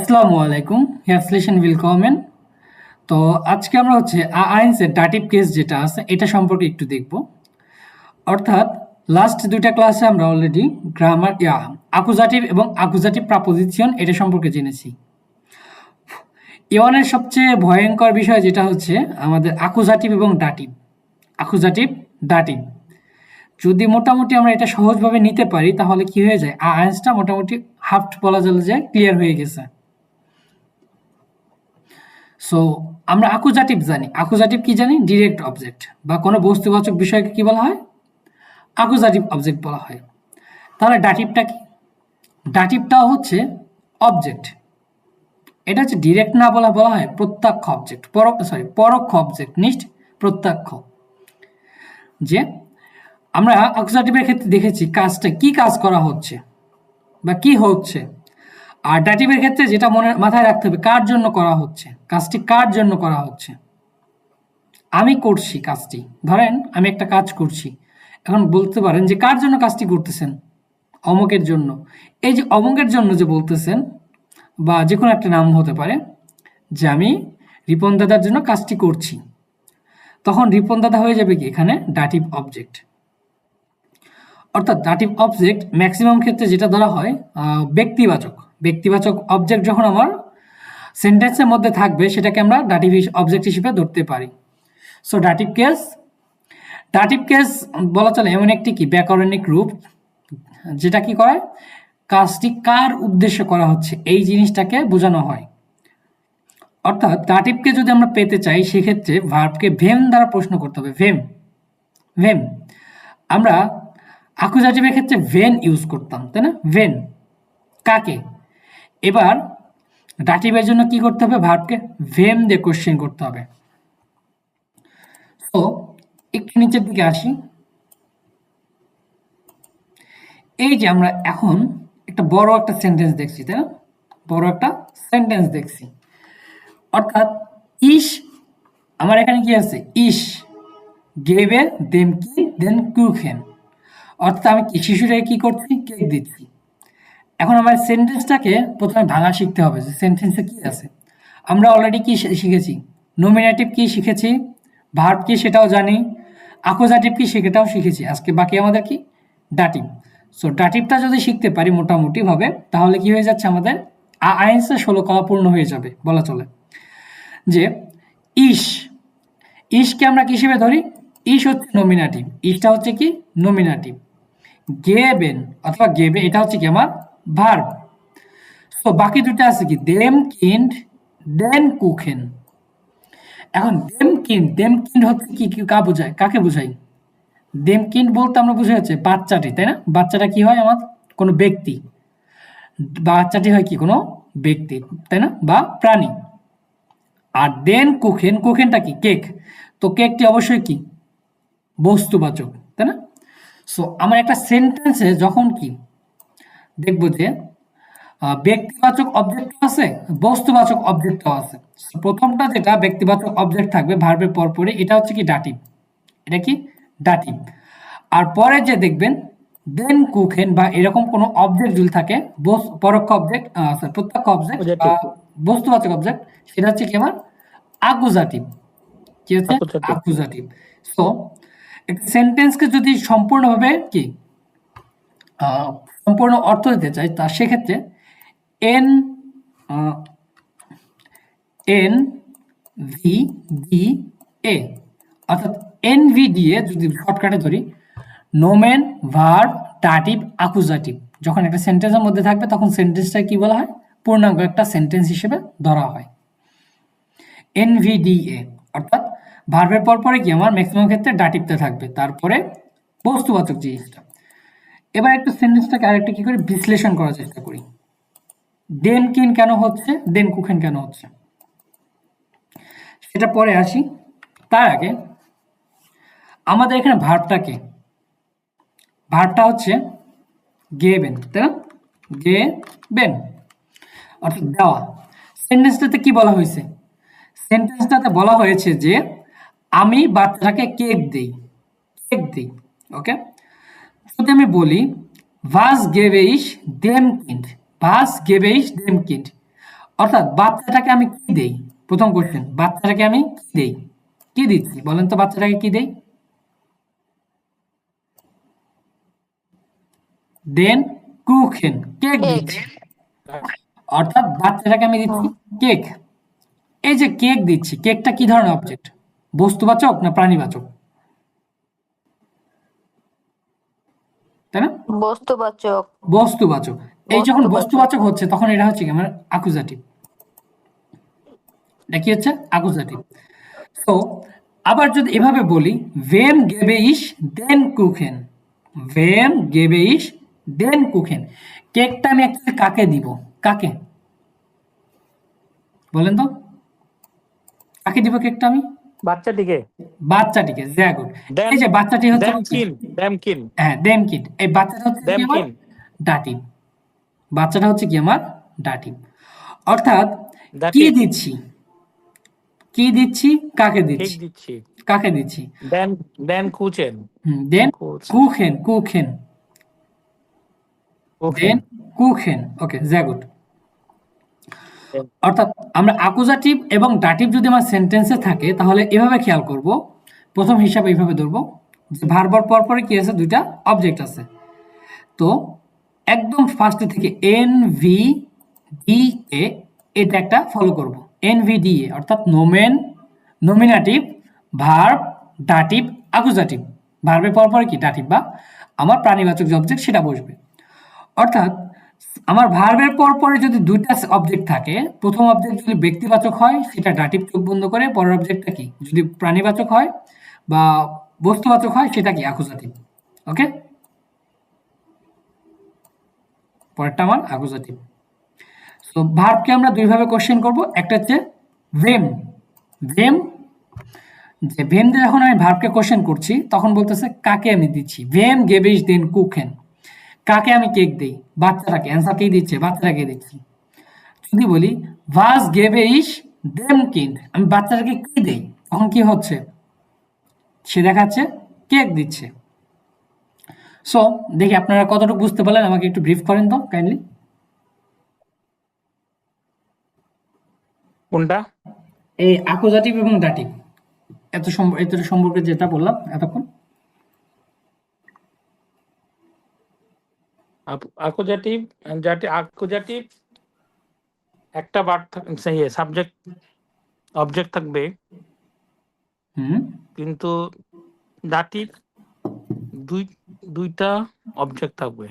আসসালামু আলাইকুম, herzlich willkommen। তো আজকে আমরা হচ্ছে আইনস এর ডাটিভ কেস যেটা আছে এটা সম্পর্কে একটু দেখব। অর্থাৎ লাস্ট দুইটা ক্লাসে আমরা অলরেডি গ্রামার আকুজাটিভ এবং আকুজাটিভ প্রাপোজিশন এটা সম্পর্কে জেনেছি। এর সবচেয়ে ভয়ঙ্কর বিষয় যেটা হচ্ছে আমাদের আকুজাটিভ এবং ডাটিভ। আকুজাটিভ, ডাটিভ যদি মোটামুটি আমরা এটা সহজভাবে নিতে পারি তাহলে কি হয়ে যায়, আইনসটা মোটামুটি হাফ বলা চলে যায় ক্লিয়ার হয়ে গেছে। সো আমরা আকুজাটিভ জানি। আকুজাটিভ কি জানি? ডিরেক্ট অবজেক্ট বা কোনো বস্তুবাচক বিষয়কে কি বলা হয়? আকুজাটিভ অবজেক্ট বলা হয়। তাহলে ডাটিভটা কি? ডাটিভটাও হচ্ছে অবজেক্ট। এটা হচ্ছে ডিরেক্ট না বলা হয় প্রত্যক্ষ অবজেক্ট, পরোক্ষ অবজেক্ট, নিষ্ঠ প্রত্যক্ষ। যে আমরা আকুজাটিভের ক্ষেত্রে দেখেছি কাজটা কি কাজ করা হচ্ছে বা কি হচ্ছে। আর ডাটিভের ক্ষেত্রে যেটা মাথায় রাখতে হবে, কার জন্য করা হচ্ছে, কাজটি কার জন্য করা হচ্ছে। আমি করছি কাজটি, ধরেন আমি একটা কাজ করছি, এখন বলতে পারেন যে কার জন্য কাজটি করতেছেন? অমুকের জন্য। এই যে অমুকের জন্য যে বলতেছেন বা যে কোনো একটা নাম হতে পারে, যে আমি রিপন দাদার জন্য কাজটি করছি, তখন রিপন দাদা হয়ে যাবে কি এখানে ডাটিভ অবজেক্ট। অর্থাৎ ডাটিভ অবজেক্ট ম্যাক্সিমাম ক্ষেত্রে যেটা ধরা হয় ব্যক্তিবাচক। ব্যক্তিবাচক অবজেক্ট যখন আমার সেন্টেন্সের মধ্যে থাকবে সেটাকে আমরা ডাটিভ অবজেক্ট হিসেবে ধরতে পারি। সো ডাটিভ কেস বলা চলে এমন একটি কি ব্যাকরণিক রূপ যেটা কি করে, কাজটি কার উদ্দেশ্যে করা হচ্ছে এই জিনিসটাকে বোঝানো হয়। অর্থাৎ ডাটিভকে যদি আমরা পেতে চাই সেক্ষেত্রে ভার্বকে ভেম দ্বারা প্রশ্ন করতে হবে। ভেম আমরা আকুজাটিভের ক্ষেত্রে ভেন ইউজ করতাম, তাই না? ভেন কাকে। এবার ডাটিভের জন্য কি করতে হবে? ভার্বকে ভেম দিয়ে কোশ্চেন করতে হবে। তো একটু নিচের দিকে আসি। এই যে আমরা এখন একটা বড় একটা সেন্টেন্স দেখছি, তাই না? বড় একটা সেন্টেন্স দেখছি। অর্থাৎ ইস, আমার এখানে কি আছে? ইস গেবে দেম কি দেন কুখেন। অর্থাৎ আমি কি শিশুটাকে কি করছি? কেক দিচ্ছি। এখন আমার সেন্টেন্সটাকে প্রথমে ভাঙা শিখতে হবে যে সেন্টেন্সে কি আছে। আমরা অলরেডি কি শিখেছি? নমিনেটিভ কি শিখেছি, ভার্ব কি সেটাও জানি, আকুজাটিভ কি সেটাও শিখেছি। আজকে বাকি আমাদের কি? ডাটিভ। সো ডাটিভটা যদি শিখতে পারি মোটামুটি ভাবে তাহলে কি হয়ে যাচ্ছে, আমাদের আইনসে 16 কলা পূর্ণ হয়ে যাবে বলা চলে। যে ইস, ইসকে আমরা কি হিসেবে ধরি? ইস হচ্ছে নমিনেটিভ, ইসটা হচ্ছে কি নমিনেটিভ। গেবেন অথবা গেবে এটা হচ্ছে কি আমার ভার্ব। তো বাকি দুটো আছে কি? দেম কিন্ড দেন কুখেন। এখন দেম কিন্ড হচ্ছে কি বোঝায়, কাকে বোঝাই? দেম কিন্ড বলতে আমরা বুঝে যাচ্ছে বাচ্চাটি, তাই না? বাচ্চাটা কি হয়? আমার কোনো ব্যক্তি। বাচ্চাটি হয় কি কোনো ব্যক্তি, তাই না? বা প্রাণী। আর দেন কুখেনটা কি? কেক। তো কেকটি অবশ্যই কি বস্তুবাচক, তাই না? সো আমার একটা সেন্টেন্সে যখন কি দেখবো যে ব্যক্তিবাচক অবজেক্ট আছে, বস্তুবাচক অবজেক্টও আছে। প্রথমটা যেটা ব্যক্তিবাচক অবজেক্ট থাকবে ভার্বের পরে এটা হচ্ছে কি ডাটিভ। এটা কি ডাটিভ। আর পরে যে দেখবেন দেন কুখেন বা এরকম কোনো অবজেক্ট যদি থাকে, পরোক্ষ অবজেক্ট, প্রত্যক্ষ অবজেক্ট বা বস্তুবাচক অবজেক্ট, সেটা হচ্ছে কি আমার আকুজাটিভ। কি হচ্ছে? আকুজাটিভ। সো একটা সেন্টেন্সকে যদি সম্পূর্ণভাবে কি সম্পূর্ণ অর্থ দিতে চাই তা সেক্ষেত্রে N N V D A, অর্থাৎ এন ভি ডি এ যদি শর্টকাটে ধরি, নোমেন ভার্ব ডাটিভ আকুজাটিভ যখন একটা সেন্টেন্সের মধ্যে থাকবে তখন সেন্টেন্সটা কি বলা হয়? পূর্ণাঙ্গ একটা সেন্টেন্স হিসেবে ধরা হয়। এনভিডিএ অর্থাৎ ভার্বের পরে কি আমার ম্যাক্সিমাম ক্ষেত্রে ডাটিভটা থাকবে, তারপরে বস্তুবাচক জিনিসটা। এবার একটু সেন্টেন্সটাকে আরেকটু কি করে বিশ্লেষণ করার চেষ্টা করি। দেন কিন কেন হচ্ছে, দেন কুখেন কেন হচ্ছে সেটা পরে আসি। তার আগে আমাদের এখানে ভার্বটা হচ্ছে গেবেন, তাই না? গেবেন অর্থাৎ দেওয়া। সেন্টেন্সটাতে কি বলা হয়েছে? সেন্টেন্সটাতে বলা হয়েছে যে আমি বাচ্চাটাকে কেক দেই। ওকে, যদি আমি বলি ভাস গেবে ইস দেম কিন্ড, ভাস গেবে ইস দেম কিন্ড, অর্থাৎ বাচ্চাটাকে আমি কি দেই? প্রথম কোশ্চেন, বাচ্চাটাকে আমি কি দেই? কি দিচ্ছি বলেন তো, বাচ্চাটাকে কি দেই? দেন কুখেন, কেক কেক। দিচ্ছি। অর্থাৎ বাচ্চাটাকে আমি দিচ্ছি হুম, কেক। এই যে কেক দিচ্ছি, কেকটা কি ধরনের অবজেক্ট? বস্তুবাচক না প্রাণীবাচক? তাই না? বস্তুবাচক। বস্তুবাচক। এই যখন বস্তুবাচক। বস্তুবাচক হচ্ছে তখন এটা হচ্ছে কি আমার অ্যাকুজাটিভ। এটা কি হচ্ছে? অ্যাকুজাটিভ। তো আবার যদি এভাবে বলি, wem gebe ich den Kuchen? wem gebe ich den Kuchen? কেকটা আমি অ্যাকচুয়ালি কাকে দিব? কাকে? বলেন তো? কাকে দিব কেকটা আমি? বাচ্চাটিকে। বাচ্চাটিকে। sehr gut। দেন এই যে বাচ্চাটি হচ্ছে দেম কিন দেম কিন হ্যাঁ, dem Kind। এই বাচ্চাটা হচ্ছে কি দেম আমার? কিন dative। বাচ্চাটা হচ্ছে কি আমার? dative। অর্থাৎ কি দাটিভ। দিচ্ছি? কি দিচ্ছি? কাকে কেক দিচ্ছি? দিচ্ছি। কাকে দিচ্ছি? দেন দেন কুচেন দেন কুচেন কুখেন, কুখেন, ওখেন। দেন কুখেন। ওকে, sehr gut। অর্থাৎ আমরা অ্যাকুজাটিভ এবং ডাটিভ যদি আমার সেন্টেন্সে থাকে তাহলে এভাবে খেয়াল করব। প্রথম হিসাবে এইভাবে ধরবো যে ভার্বর পর পরে কি আছে? দুইটা অবজেক্ট আছে। তো একদম ফার্স্টে থেকে এন ভি ডি এ, এটা একটা ফলো করব। এন ভি ডি এ অর্থাৎ নোমেন, নমিনাটিভ, ভার্ব, ডাটিভ, অ্যাকুজাটিভ। ভার্বের পর পরে কি? ডাটিভ বা আমার প্রাণীবাচক যে অবজেক্ট সেটা বসবে। অর্থাৎ আমার ভার্বের পর পরে যদি দুইটা অবজেক্ট থাকে, প্রথম অবজেক্ট যদি ব্যক্তিবাচক হয় সেটা ডাটিভ চোখ বন্ধ করে, পরের অবজেক্টটা কি? যদি প্রাণীবাচক হয় বা বস্তুবাচক হয় সেটা কি? অ্যাকুজাটিভ। ওকে, পরেরটা আমার অ্যাকুজাটিভ। তো ভার্বকে আমরা দুইভাবে কোশ্চেন করব। একটা হচ্ছে ভেম। ভেম, যে ভেম দিয়ে যখন আমি ভার্বকে কোশ্চেন করছি তখন বলতেছে কাকে আমি দিচ্ছি। ভেম গেবিস দেন কুকেন, কাকে আমি কেক দেই? বাচ্চাটাকে। অ্যান্সার কে দিচ্ছে? বাচ্চাটাকে দিচ্ছি। যদি বলি ভাস গেবে ইস দেম কিন্ড, আমি বাচ্চাটাকে কি দেই? তখন কি হচ্ছে? সে দেখাচ্ছে কেক দিচ্ছে। সো দেখি আপনারা কতটুকু বুঝতে পারলেন, আমাকে একটু ব্রিফ করেন তো কাইন্ডলি। কোনটা? এই অ্যাকুজাটিভ এবং ডাটিভ এত সম্পর্কে যেটা বললাম এতক্ষণ। আকুজাটিভ আকুজাটিভ একটা সাবজেক্ট অবজেক্ট থাকবে, হুম। কিন্তু দাটিভ দুইটা অবজেক্ট থাকবে।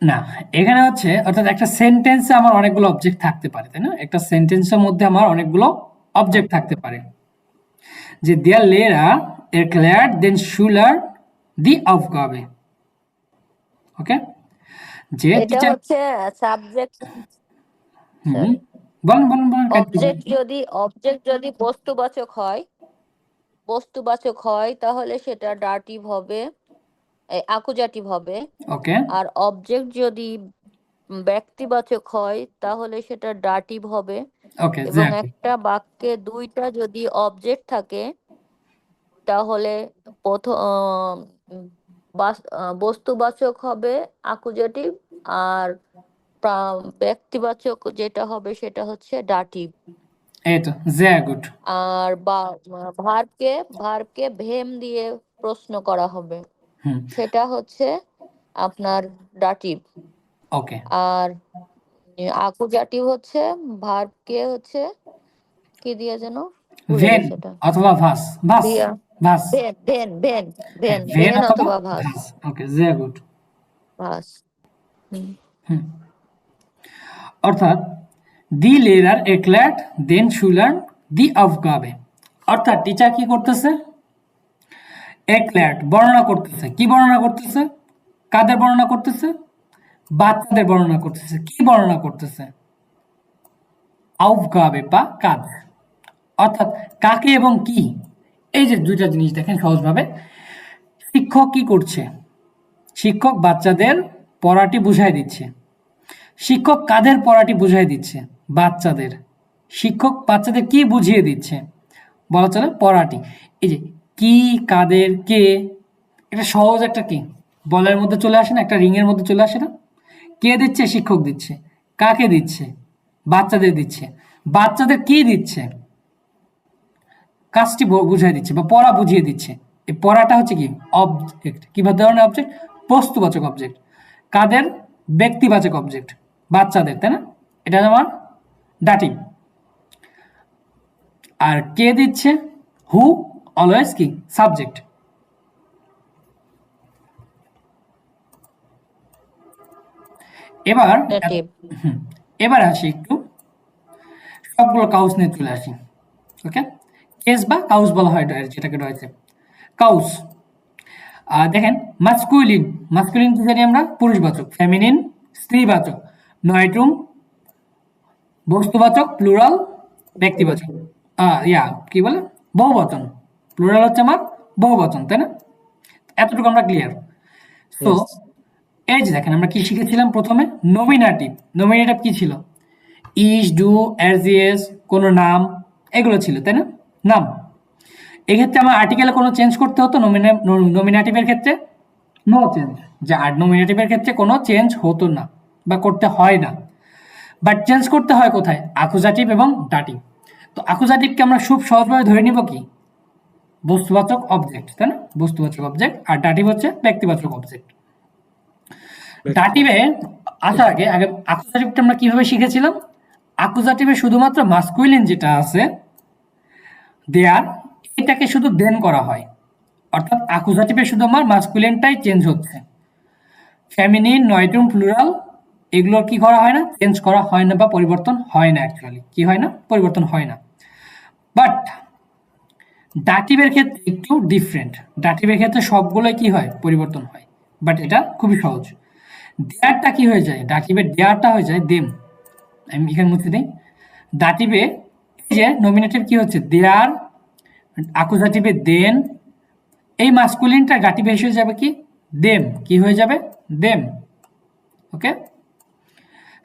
না, এখানে হচ্ছে অর্থাৎ একটা সেন্টেন্সে আমার অনেকগুলো অবজেক্ট থাকতে পারে, তাই না? একটা সেন্টেন্সের মধ্যে আমার অনেকগুলো অবজেক্ট থাকতে পারে। যে der Lehrer erklärt den Schülern die Aufgabe। ওকে, যে এটা টিচার। হচ্ছে সাবজেক্ট। হুম, সরি, বলেন বলেন বলেন continue। অবজেক্ট যদি বস্তুবাচক হয় তাহলে সেটা ডাটিভ হবে, আকুজাটিভ হবে। ওকে আর অবজেক্ট যদি ব্যক্তিবাচক হয় তাহলে সেটা ডাটিভ হবে। ওকে, এবং এক্স্যাক্টলি। একটা বাক্যে দুইটা যদি অবজেক্ট থাকে তাহলে প্রথম বস্তুবাচক হবে আকুজেটিভ, আর ব্যক্তিবাচক যেটা হবে সেটা হচ্ছে ডাটিভ। এই তো, sehr gut। আর বা ভার্বকে ভার্বকে ভেম দিয়ে প্রশ্ন করা হবে, হুম, সেটা হচ্ছে আপনার ডাটিভ। ওকে। আর আকুজাটিভ হচ্ছে ভার্বকে হচ্ছে কি দিয়ে যেন ভুলে ভেন গেছে এটা। অথবা ভাস, ভাস, দিয়া ভাস। ভেন ভেন ভেন হ্যাঁ, ভেন ভেন ভেন অথবা অথবা ভাস। ভাস। ওকে, sehr gut। ভাস। হুম। হুম, অর্থাৎ দি লেরার erklärt den Schülern die Aufgabe। অর্থাৎ টিচার কি করতেছে? erklärt বর্ণনা করতেছে। কি বর্ণনা করতেছে? কাদের বর্ণনা করতেছে? বাচ্চাদের বর্ণনা করতেছে। কি বর্ণনা করতেছে? Aufgabe বা কাজ। অর্থাৎ কাকে এবং কি, এই যে দুইটা জিনিস দেখেন সহজভাবে। শিক্ষক কি করছে? শিক্ষক বাচ্চাদের পড়াটি বুঝাই দিচ্ছে। শিক্ষক কাদের পড়াটি বুঝাই দিচ্ছে? বাচ্চাদের। শিক্ষক বাচ্চাদের কি বুঝিয়ে দিচ্ছে? বলা চলে পড়াটি। এই যে কি, কাদের, কে, এটা সহজ একটা কি বলের মধ্যে চলে আসে না, একটা রিং এর মধ্যে চলে আসে না? কে দিচ্ছে? শিক্ষক দিচ্ছে। কাকে দিচ্ছে? বাচ্চাদের দিচ্ছে। বাচ্চাদের কি দিচ্ছে? কাজটি বুঝিয়ে দিচ্ছে বা পড়া বুঝিয়ে দিচ্ছে। এই পড়াটা হচ্ছে কি? অবজেক্ট। কি ধরনের অবজেক্ট? বস্তুবাচক অবজেক্ট। কাদের? ব্যক্তিবাচক অবজেক্ট, বাচ্চাদের, তাই না? এটা আমার ডাটিভ। আর কে দিচ্ছে? হু অলওয়েজ কি? সাবজেক্ট। এবার ডেটিভ। হুম, এবার আসি একটু সবগুলো কাউস নিয়ে চলে আসি। ওকে, কেস বা কাউস বলা হয় যেটাকে রয়েছে কাউস। দেখেন মাস্কুলিন, মাস্কুলিন কি জানি আমরা? পুরুষবাচক। ফেমিনিন স্ত্রীবাচক। নয়ট্রুম বস্তুবাচক। প্লুরাল ব্যক্তিবাচক। কি বলে? বহুবচন। প্লুরাল হচ্ছে আমার বহুবচন, তাই না? এতটুকু আমরা ক্লিয়ার। So Yes. এই যে দেখেন আমরা কি শিখেছিলাম প্রথমে? নমিনাটিভ। নমিনেটিভ কি ছিল? ইস, ডু, অ্যাজ, ইয়েস, কোনো নাম, এগুলো ছিল, তাই না? নাম। এক্ষেত্রে আমার আর্টিকেলে কোনো চেঞ্জ করতে হতো নমিনেটিভের ক্ষেত্রে? No change. যে আর নমিনেটিভের ক্ষেত্রে কোনো চেঞ্জ হতো না বা করতে হয় না। বাট চেঞ্জ করতে হয় কোথায়? আকুজাটিভ এবং ডাটিভ। তো আকুজাটিভকে আমরা খুব সহজভাবে ধরে নিব কি? বস্তুবাচক অবজেক্ট, তাই না? বস্তুবাচক অবজেক্ট। আর ডাটিভ হচ্ছে ব্যক্তিবাচক অবজেক্ট। ডাটিভে আসার আগে আগে আকুজাটিভটা আমরা কিভাবে শিখেছিলাম? আকুজাটিভে শুধুমাত্র মাস্কুলিন যেটা আছে দেয়ার, এটাকে শুধু দেন করা হয়। অর্থাৎ আকুজাটিভে শুধু আমার মাস্কুলিনটাই চেঞ্জ হচ্ছে। ফেমিনিন, নয়ট্রুম, প্লুরাল এগুলোর কি করা হয় না? চেঞ্জ করা হয় না বা পরিবর্তন হয় না। অ্যাকচুয়ালি কি হয় না? পরিবর্তন হয় না। বাট ডাটিভের ক্ষেত্রে একটু ডিফারেন্ট। ডাটিভের ক্ষেত্রে সবগুলোই কি হয়? পরিবর্তন হয়। বাট এটা খুবই সহজ। দেয়ারটা কি হয়ে যায়? ডাটিভের দেয়ারটা হয়ে যায় দেম। আমি এখানে মুছে দিই। ডাটিভে এই যে নমিনেটিভ কি হচ্ছে? দেয়ার। আকুজাটিভে দেন। এই মাস্কুলিনটা ডাটিভে এসে যাবে কি? দেম। কি হয়ে যাবে? দেম। ওকে।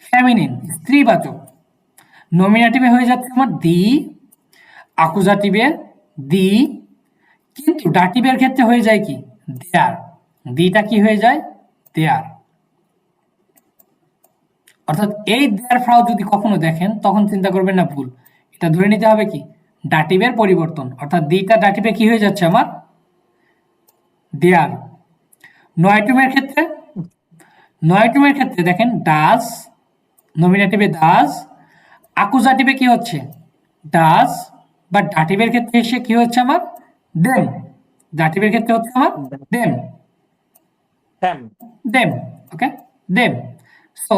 ফেমিনিন স্ত্রীবাচক। নমিনেটিভে হয়ে যাচ্ছে আমার দি, আকুজাটিভে দি, কিন্তু ডাটিভের ক্ষেত্রে হয়ে যায় কি? দেয়ার। দিটা কি হয়ে যায়? দেয়ার। অর্থাৎ এই দেয়ার ফ্রাও যদি কখনো দেখেন তখন চিন্তা করবেন না ভুল। এটা ধরে নিতে হবে কি? ডাটিভের পরিবর্তন। অর্থাৎ দিটা ডাটিভে কি হয়ে যাচ্ছে আমার? দেয়ার। নয়টুমের ক্ষেত্রে? নয়টুমের ক্ষেত্রে দেখেন ডাজ, নমিনেটিভে ডাজ, আকুজাটিভে কি হচ্ছে? ডাজ, বা ডাটিভের ক্ষেত্রে এসে কি হচ্ছে আমার? দেম। ডাটিভের ক্ষেত্রে হচ্ছে আমার দেম। Them. দেম। ওকে, দেম। সো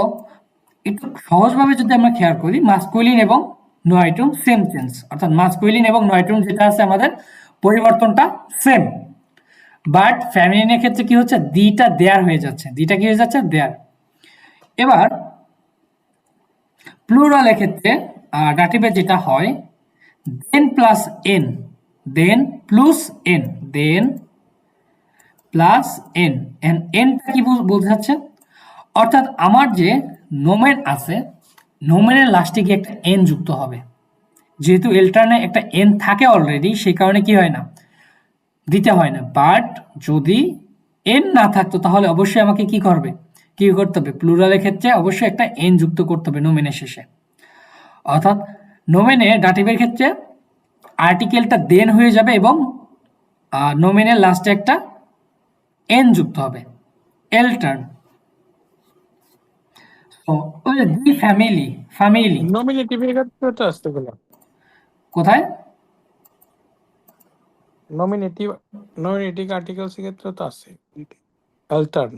একটু সহজভাবে যদি আমরা খেয়াল করি, মাস্কুলিন এবং নয়ট্রুম সেম চেঞ্জ। অর্থাৎ মাস্কুলিন এবং নয়ট্রুম যেটা আছে আমাদের পরিবর্তনটা সেম। বাট ফ্যামিলিনের ক্ষেত্রে কি হচ্ছে? দিটা দেয়ার হয়ে যাচ্ছে। দিটা কি হয়ে যাচ্ছে? দেয়ার। এবার প্লুরালের ক্ষেত্রে ডাটিভে যেটা হয় দেন প্লাস এন, দেন প্লাস এন, দেন প্লাস এন। এনটা কি বোঝাচ্ছে? অর্থাৎ আমার যে নোমেন আছে, নোমেনের লাস্টে গিয়ে একটা এন যুক্ত হবে। যেহেতু এলটার্নে একটা এন থাকে অলরেডি, সেই কারণে কি হয় না? দিতে হয় না। বাট যদি এন না থাকতো তাহলে অবশ্যই আমাকে কি করবে? কি করতে হবে? প্লুরালের ক্ষেত্রে অবশ্যই একটা এন যুক্ত করতে হবে নোমেনের শেষে। অর্থাৎ নোমেনে ডাটিভের ক্ষেত্রে আর্টিকেলটা দেন হয়ে যাবে এবং নোমেনের লাস্টে একটা এন যুক্ত হবে। এলটার্ন। ওই যে দি ফ্যামিলি, ফ্যামিলি Nominative এর ক্ষেত্রে তো আসতে গেল। কোথায়? Nominative articles এর ক্ষেত্রে তো আছে। Altern.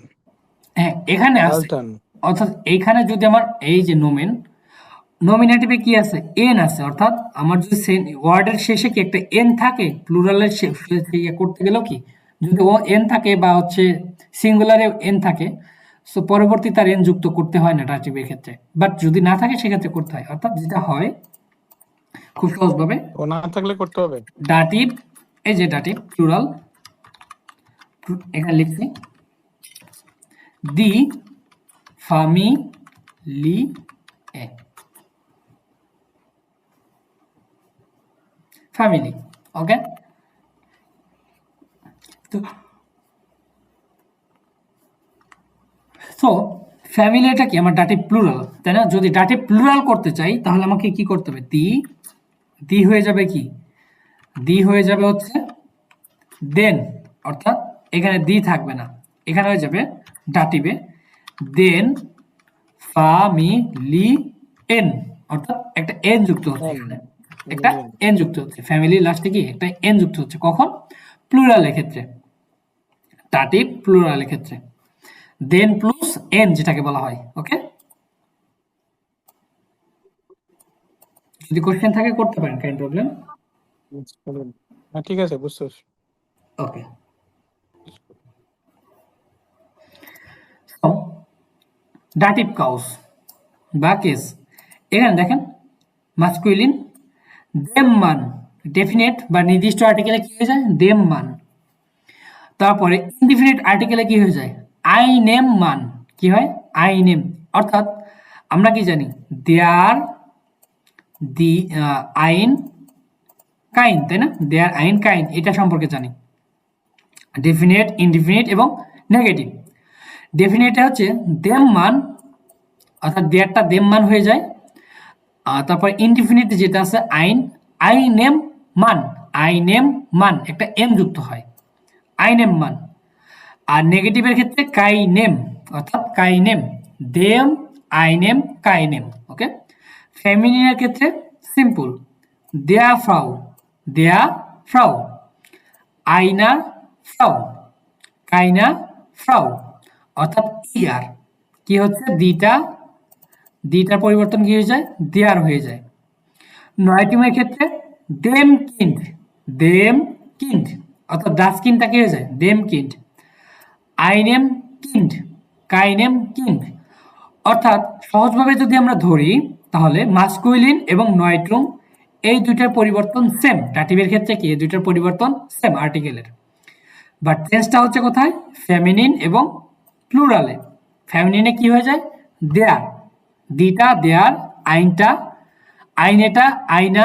হ্যাঁ, এখানে আছে। Altern. অর্থাৎ এইখানে যদি আমার এই যে নোমেন, নমিনেটিভে কি আছে? এন আছে। অর্থাৎ আমার যদি ওয়ার্ডের শেষে কি একটা এন থাকে, প্লুরালের করতে গেলেও কি যদি ও এন থাকে বা হচ্ছে সিঙ্গুলারে এন থাকে, সো পরবর্তী তার এন যুক্ত করতে হয় না ডাটিভের ক্ষেত্রে। বাট যদি না থাকে সেক্ষেত্রে করতে হয়। অর্থাৎ যেটা হয় খুব সহজভাবে ও না থাকলে করতে হবে। ডাটিভ, এই যে ডাটিভ প্লুরাল, এখানে লিখছি দি ফ্যামিলি এ, ফ্যামিলি। ওকে, তো ফ্যামিলিটা কি আমার ডাটিভ প্লুরাল, তাই না? যদি ডাটিভ প্লুরাল করতে চাই তাহলে আমাকে কি করতে হবে? দি হয়ে যাবে কি? দি হয়ে যাবে হচ্ছে দেন, অর্থাৎ এখানে দি থাকবে না, এখানে হয়ে যাবে ডাটিভে দেন ফামিলি এন, অর্থাৎ একটা এন যুক্ত হচ্ছে এখানে, একটা এন যুক্ত হচ্ছে ফ্যামিলি লাস্টে কি একটা এন যুক্ত হচ্ছে, কখন? প্লুরালের ক্ষেত্রে, ডাটিভ প্লুরালের ক্ষেত্রে দেন প্লাস এন যেটাকে বলা হয়। ওকে, যদি কোশ্চেন থাকে করতে পারেন, কাইন্ড প্রবলেম। হ্যাঁ ঠিক আছে, বুঝতে পারছি। ওকে, সো ডাটিভ কাউস বা কেস, এখানে দেখেন মাস্কুলিন দেম মান, ডেফিনেট বা নির্দিষ্ট আর্টিকেলে কি হয়ে যায়? দেম মান। তারপরে ইনডিফিনিট আর্টিকেলে কি হয়ে যায়? আই নেম মান, কি হয়? আই নেম, অর্থাৎ আমরা কি জানি? দেয়ার দি আইন কাইন, তাই না? দেয়ার আইন কাইন, এটা সম্পর্কে জানি। ডেফিনেট, ইনডিফিনিট এবং নেগেটিভ। ডেফিনেটে হচ্ছে দেম মান, অর্থাৎ দেয়ারটা দেম মান হয়ে যায়। তারপর ইনডিফিনিট যেটা আছে আইন, আই নেম মান, আই নেম মান একটা এম যুক্ত হয়, আই নেম মান। আর নেগেটিভের ক্ষেত্রে কাই নেম, অর্থাৎ কাই নেম, দেম আই নেম কাই নেম। ওকে, ফেমিনিনের ক্ষেত্রে সিম্পল, দেয়া ফ্রাউ, দেয়া ফ্রাউ, আইনা ফ্রাউ, কাইনা ফ্রাউ, অর্থাৎ ইয়ার কি হচ্ছে? দিটার পরিবর্তন কি হয়ে যায়? দেয়ার হয়ে যায়। নয়টিমের ক্ষেত্রে দেম কিন্ড, দেম কিন্ড, অর্থাৎ ডাস কিনটা কি হয়ে যায়? দেম কিন্ড, আইনেম কিন্ড, কাইনেম কিন্ড। অর্থাৎ সহজভাবে যদি আমরা ধরি তাহলে মাস্কুলিন এবং নয়ট্রুম এই দুইটার পরিবর্তন সেম, ডাটিভের ক্ষেত্রে কি এই দুইটার পরিবর্তন সেম আর্টিকেলের, বাট চেঞ্জটা হচ্ছে কোথায়? ফেমিনিন এবং প্লুরালে। ফেমিনিনে কি হয়ে যায়? দেয়ার, দিটা দেয়ার, আইনটা আইনেটা আইনা,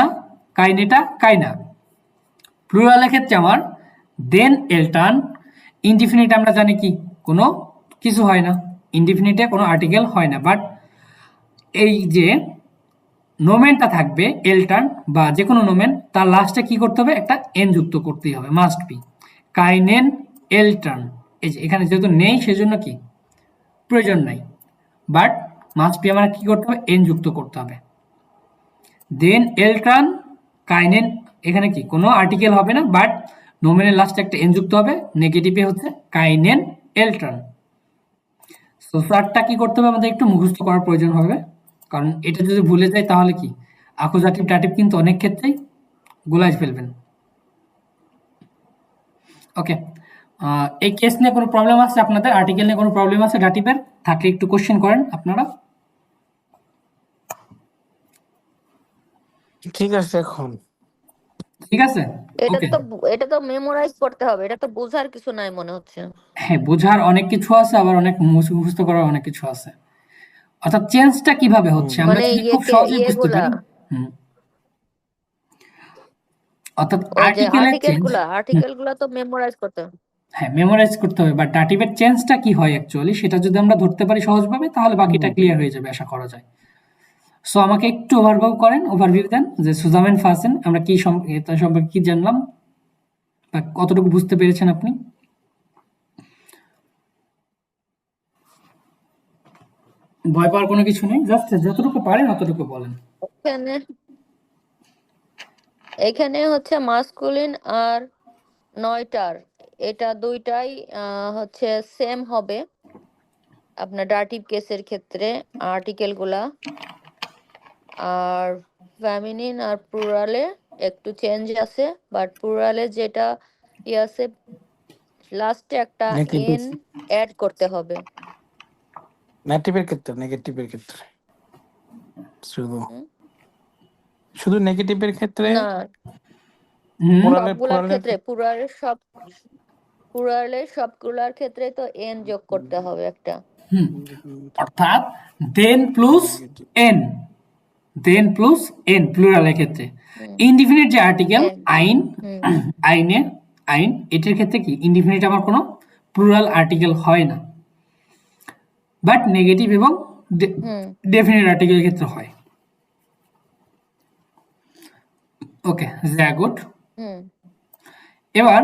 কাইনেটা কাইনা। প্লুরালের ক্ষেত্রে আমার দেন এলটার্ন, ইনডিফিনিট আমরা জানি কি কোনো কিছু হয় না, ইনডিফিনিটে কোনো আর্টিকেল হয় না, বাট এই যে নোমেনটা থাকবে এলটার্ন বা যে কোনো নোমেন, তার লাস্টে কি করতে হবে? একটা এন যুক্ত করতেই হবে, মাস্ট বি। কাইনেন এলটার্ন, এই যে এখানে যেহেতু নেই সেজন্য কি প্রয়োজন নাই, বাট মাস্ট বি আমার কি করতে হবে? এন যুক্ত করতে হবে। দেন এলটার্ন কাইনেন, এখানে কি কোনো আর্টিকেল হবে না, বাট নোমেনের লাস্টে একটা এন যুক্ত হবে, নেগেটিভে হচ্ছে কাইনেন এলটার্ন। সো চারটা কি করতে হবে? আমাদের একটু মুখস্থ করার প্রয়োজন হবে, কারণ এটা যদি ভুলে যাই তাহলে কি আকুজাটিভ টাটিভ কিন্তু অনেক ক্ষেত্রেই গোলায় ফেলবেন। ওকে, এই কেস নিয়ে কোনো প্রবলেম আছে আপনাদের? আর্টিকেল নিয়ে কোনো প্রবলেম আছে ডাটিভের? থাকলে একটু কোশ্চেন করেন আপনারা। ঠিক আছে এখন। ঠিক আছে, ওকে। এটা তো মেমোরাইজ করতে হবে, এটা তো বোঝার কিছু নাই মনে হচ্ছে। হ্যাঁ, বোঝার অনেক কিছু আছে, আবার অনেক মুখস্থ করার অনেক কিছু আছে। অর্থাৎ চেঞ্জটা কিভাবে হচ্ছে আমরা মানে যদি খুব সহজেই বুঝতে ইয়েগুলা, পারি। হুম, অর্থাৎ ওই যে আর্টিকেলের চেঞ্জ, আর্টিকেল গুলা তো মেমোরাইজ করতে হবে। হ্যাঁ মেমোরাইজ করতে হবে, বাট ডাটিভের চেঞ্জটা কি হয় অ্যাকচুয়ালি সেটা যদি আমরা ধরতে পারি সহজভাবে তাহলে বাকিটা ক্লিয়ার হয়ে যাবে আশা করা যায়। সো আমাকে একটু ওভারভিউ দেন যে সুজামেন ফাসেন আমরা কি এটা সম্পর্কে কি জানলাম বা কতটুকু বুঝতে পেরেছেন আপনি? ভয় পাওয়ার কোনো কিছু নেই, জাস্ট যতটুকু পারেন অতটুকু বলেন। এখানে এখানে হচ্ছে মাস্কুলিন আর নয়টার, এটা দুইটাই হচ্ছে সেম হবে আপনার ডাটিভ কেসের ক্ষেত্রে আর্টিকেল গুলা, আর ফেমিনিন আর প্লুরালে একটু চেঞ্জ আছে, বাট প্লুরালে যেটা আছে লাস্টে একটা নেগেটিভ, এন অ্যাড করতে হবে। নেগেটিভের ক্ষেত্রে, নেগেটিভের ক্ষেত্রে শুধু হুম? শুধু নেগেটিভের ক্ষেত্রে, না, হুম, সবগুলার ক্ষেত্রে প্লুরালের সবগুলার ক্ষেত্রে তো এন যোগ করতে হবে একটা। হুম, অর্থাৎ দেন প্লাস নেগেটিভ। এন, দেন প্লাস এন প্লুরালের ক্ষেত্রে। হুম, ইনডিফিনিট যে আর্টিকেল এন। আইন, হুম, আইনে আইন, এটার ক্ষেত্রে কি ইনডিফিনিট আমার কোনো প্লুরাল আর্টিকেল হয় না। বাট নেগেটিভ এবং হুম ডেফিনিট আর্টিকেলের ক্ষেত্রে হয়। ওকে, গুড। হুম এবার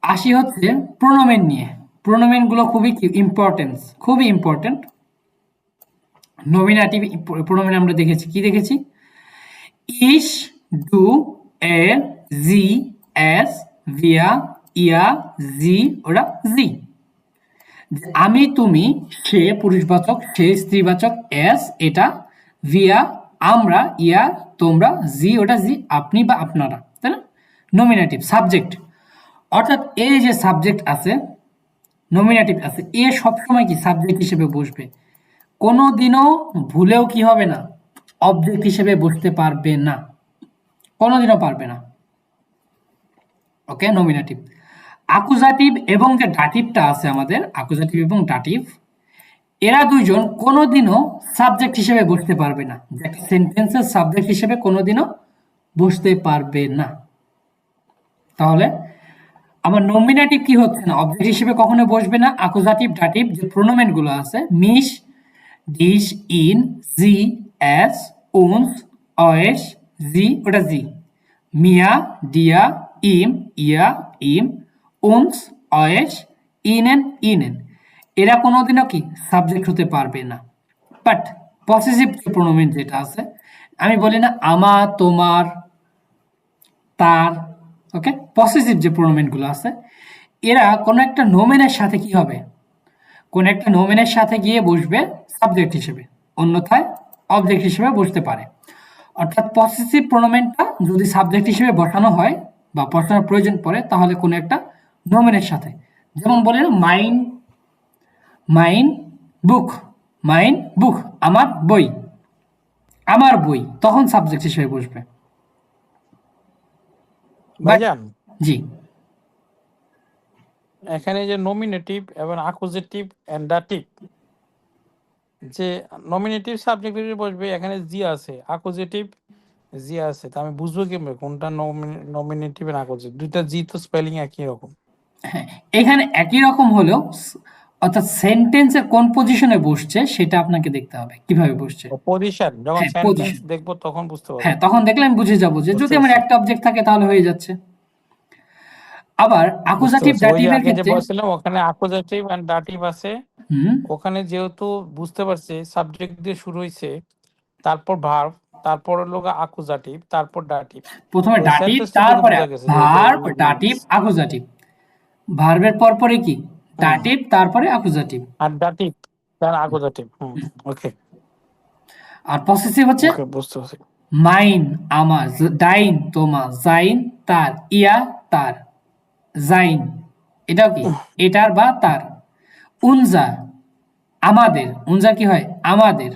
আসি হচ্ছে প্রোনোমেন নিয়ে। প্রোনোমেন গুলো খুবই ইম্পর্টেন্ট। নমিনেটিভ প্রোনোমেন আমরা দেখেছি, কি দেখেছি? ইস, ডু, এর, জি, এস, ভিয়া, ইয়া, জি, ওরা জি। আমি, তুমি, সে পুরুষবাচক, সে স্ত্রীবাচক, এস এটা, ভিয়া আমরা, ইয়া তোমরা, জি ওটা জি আপনি বা আপনারা, তাই না? নমিনেটিভ সাবজেক্ট, অর্থাৎ এই যে সাবজেক্ট আছে, নমিনেটিভ আছে, এ সবসময় কি সাবজেক্ট হিসেবে বসবে, কোনোদিনও ভুলেও কি হবে না, অবজেক্ট হিসেবে বসতে পারবে না, কোনোদিনও পারবে না। ওকে, নমিনেটিভ। আকুজাটিভ এবং যে ডাটিভটা আছে আমাদের, আকুজাটিভ এবং ডাটিভ, এরা দুইজন কোনোদিনও সাবজেক্ট হিসেবে বসতে পারবে না, একটা সেন্টেন্সের সাবজেক্ট হিসেবে কোনোদিনও বসতে পারবে না। তাহলে আমার নমিনেটিভ কি হচ্ছে না, অবজেক্ট হিসেবে কখনো বসবে না। আকুজাটিভ ডাটিভ যে প্রোনোমেন গুলো আছে, মিস, ডিস, ইন, জি, এস, উনস, অয়েস, জি ওটা জি, মিয়া, ডিয়া, ইম, ইয়া, ইম, উনস, অয়েস, ইনেন, ইনেন, এরা কোনোদিনও কি সাবজেক্ট হতে পারবে না। বাট পসেসিভ প্রোনোমেন যেটা আছে, আমি বলি না আমার, তোমার, তার, ওকে, পসেসিভ যে প্রোনোমেন গুলো আছে, এরা কোনো একটা নোমেনের সাথে কি হবে, কোন একটা নোমেনের সাথে গিয়ে বসবে সাবজেক্ট হিসেবে, অন্যথায় অবজেক্ট হিসেবে বসতে পারে। অর্থাৎ পসেসিভ প্রোনোমেনটা যদি সাবজেক্ট হিসেবে বসানো হয় বা বসানোর প্রয়োজন পড়ে, তাহলে কোনো একটা নোমেনের সাথে, যেমন বলে না মাইন, মাইন বুক, মাইন বুক আমার বই, আমার বই, তখন সাবজেক্ট হিসেবে বসবে। বাট ভাইজান জি, এখানে যে নমিনেটিভ এবং আকুজেটিভ এন্ড ডাটিভ, যে নমিনেটিভ সাবজেক্ট হিসেবে বসবে, এখানে জি আছে, আকুজেটিভ জি আছে, তা আমি বুঝবো কিভাবে কোনটা নমিনেটিভ এন্ড আকুজেটিভ? দুইটা জি তো স্পেলিং একই রকম। হ্যাঁ, এখানে একই রকম হলেও অর্থাৎ সেন্টেন্সের কোন পজিশনে বসছে সেটা আপনাকে দেখতে হবে, কিভাবে বসছে। পজিশন যখন হ্যাঁ, সেন্টেন্স পজিশন, দেখবো তখন বুঝতে পারবো। হ্যাঁ তখন দেখলে আমি বুঝে যাবো যে বুঝতে যদি আমার পারছি, একটা অবজেক্ট থাকে তাহলে হয়ে যাচ্ছে। আবার বুঝতে আকুজাটিভ পারছি। ওই যে ডাটিভের আগে যে ক্ষেত্রে, বলছিলাম ওখানে আকুজেটিভ এন্ড ডাটিভ আছে, হুম, ওখানে যেহেতু বুঝতে পারছি সাবজেক্ট দিয়ে শুরু হয়েছে, তারপর ভার্ব, তারপর হলো আকুজাটিভ, তারপর ডাটিভ, প্রথমে ওই ডাটিভ, সেন্টেন্সটা দেখে তারপরে বোঝা গেছে যে এটা ভার্ব, ডাটিভ, নমিনেটিভ। আকুজাটিভ, ভার্বের পর পরে কি হুম, ডাটিভ, তারপরে আকুজাটিভ। আর ডাটিভ তার আকুজাটিভ। হুম, ওকে আর পসেসিভ হচ্ছে ওকে, বুঝতে পারছি। মাইন আমার, ডাইন তোমার, জাইন তার, ইয়া তার, জাইন এটাও কি এটার বা তার, উনজা আমাদের, উনজা কি হয় আমাদের,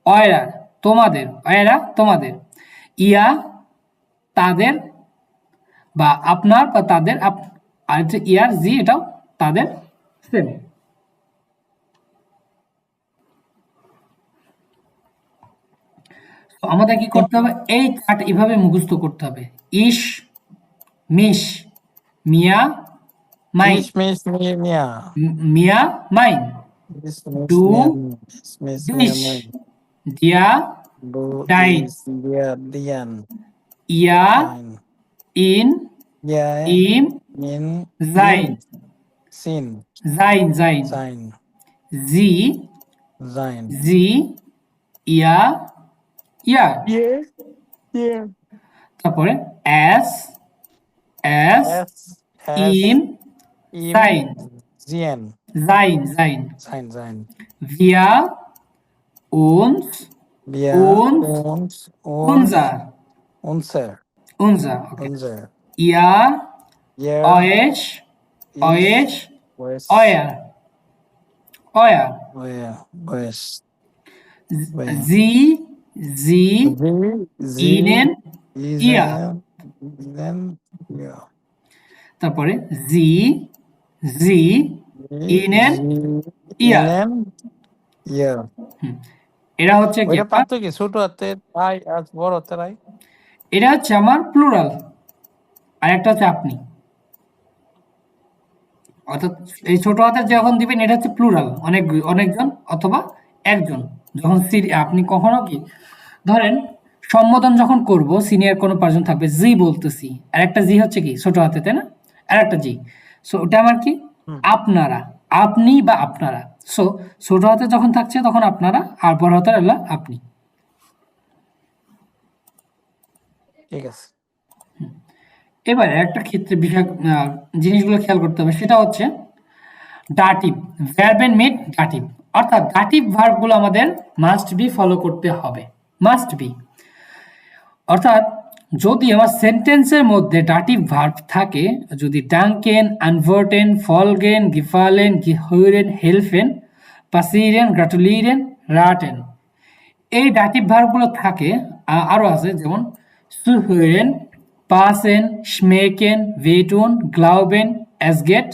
অয়রা তোমাদের, অয়রা তোমাদের, ইয়া তাদের বা আপনার বা তাদের, আর হচ্ছে ইয়ার জি এটাও তাদের, সেম। আমাদের কি করতে হবে, এই চার্ট এভাবে মুখস্থ করতে হবে। ইস, মিস, মিয়া, মাইন, মিস মিস মিয়া, মিয়া মাইন, মিস মিস ডু, মিয়া, মিস মিস মিয়া, ডিশ, মাই দিয়া, ডু ডাইন, দিস দিয়া দিয়ান ইয়া, ডাইন ইন, ইয়া ইম, in in Zain, scene Zain, Zain, sign জি, জাইন জি, ইয়া, ইয়া, ইয়ে ইয়ে তারপরে এস, এস, এস এস ইম, ইম sign, GN Zain, Zain, sign Zain Villa, উনস, বিয়া উনস, উন্স উন্স উনজা, উনসের উনজা, ওকে, উনসের ইয়া, ইয়ার অয়েশ, ইস অয়েশ, ওয়েস অয়া, অয়া, ওয়া ওয়েস ওয়া জি, জি, জি জি ইনেন, ইয়া, ইজেন দেন ইয়া তারপরে জি, জি, ইনেন, জি ইয়া, ইনেন ইয়া। হুম, এরা হচ্ছে কি ওইটা আপনার, পার্থক্য কি? ছোট হাতের আই আর বড় হাতের আই? এটা হচ্ছে আমার প্লুরাল, আর একটা হচ্ছে আপনি। অর্থাৎ এই ছোট হাতের যখন দিবেন এটা হচ্ছে প্লুরাল, অনেকজন অথবা একজন। যখন আপনি কখনো কি ধরেন সম্বোধন যখন করব, সিনিয়র কোনো পার্সন থাকবে, জি বলতেছি, আর একটা জি হচ্ছে কি ছোট হাতে, তাই না? আর একটা জি, সো ওটা আমার কি হুম, আপনারা, আপনি বা আপনারা। সো ছোট হাতে যখন থাকছে তখন আপনারা, আর বড় হাতের হলো আপনি। ঠিক আছে। এবারে একটা ক্ষেত্রে বিষয় জিনিসগুলো খেয়াল করতে হবে, সেটা হচ্ছে dative, verb and made dative. অর্থাৎ ডাটিভ ভার্বগুলো আমাদের মাস্ট বি ফলো করতে হবে, মাস্ট বি। অর্থাৎ যদি আমার সেন্টেন্সের মধ্যে ডাটিভ ভার্ব থাকে, যদি ডাঙ্কেন, আনভার্টেন, ফলগেন, গিফালেন, গিহরেন, হেলফেন, পাসিরেন, গ্রাটুলিরেন, রাটেন, এই ডাটিভ ভার্বগুলো থাকে। আরো আছে যেমন সুহেন, পাসেন, স্মেকেন, ভেটুন, গ্লাউবেন, অ্যাসগেট,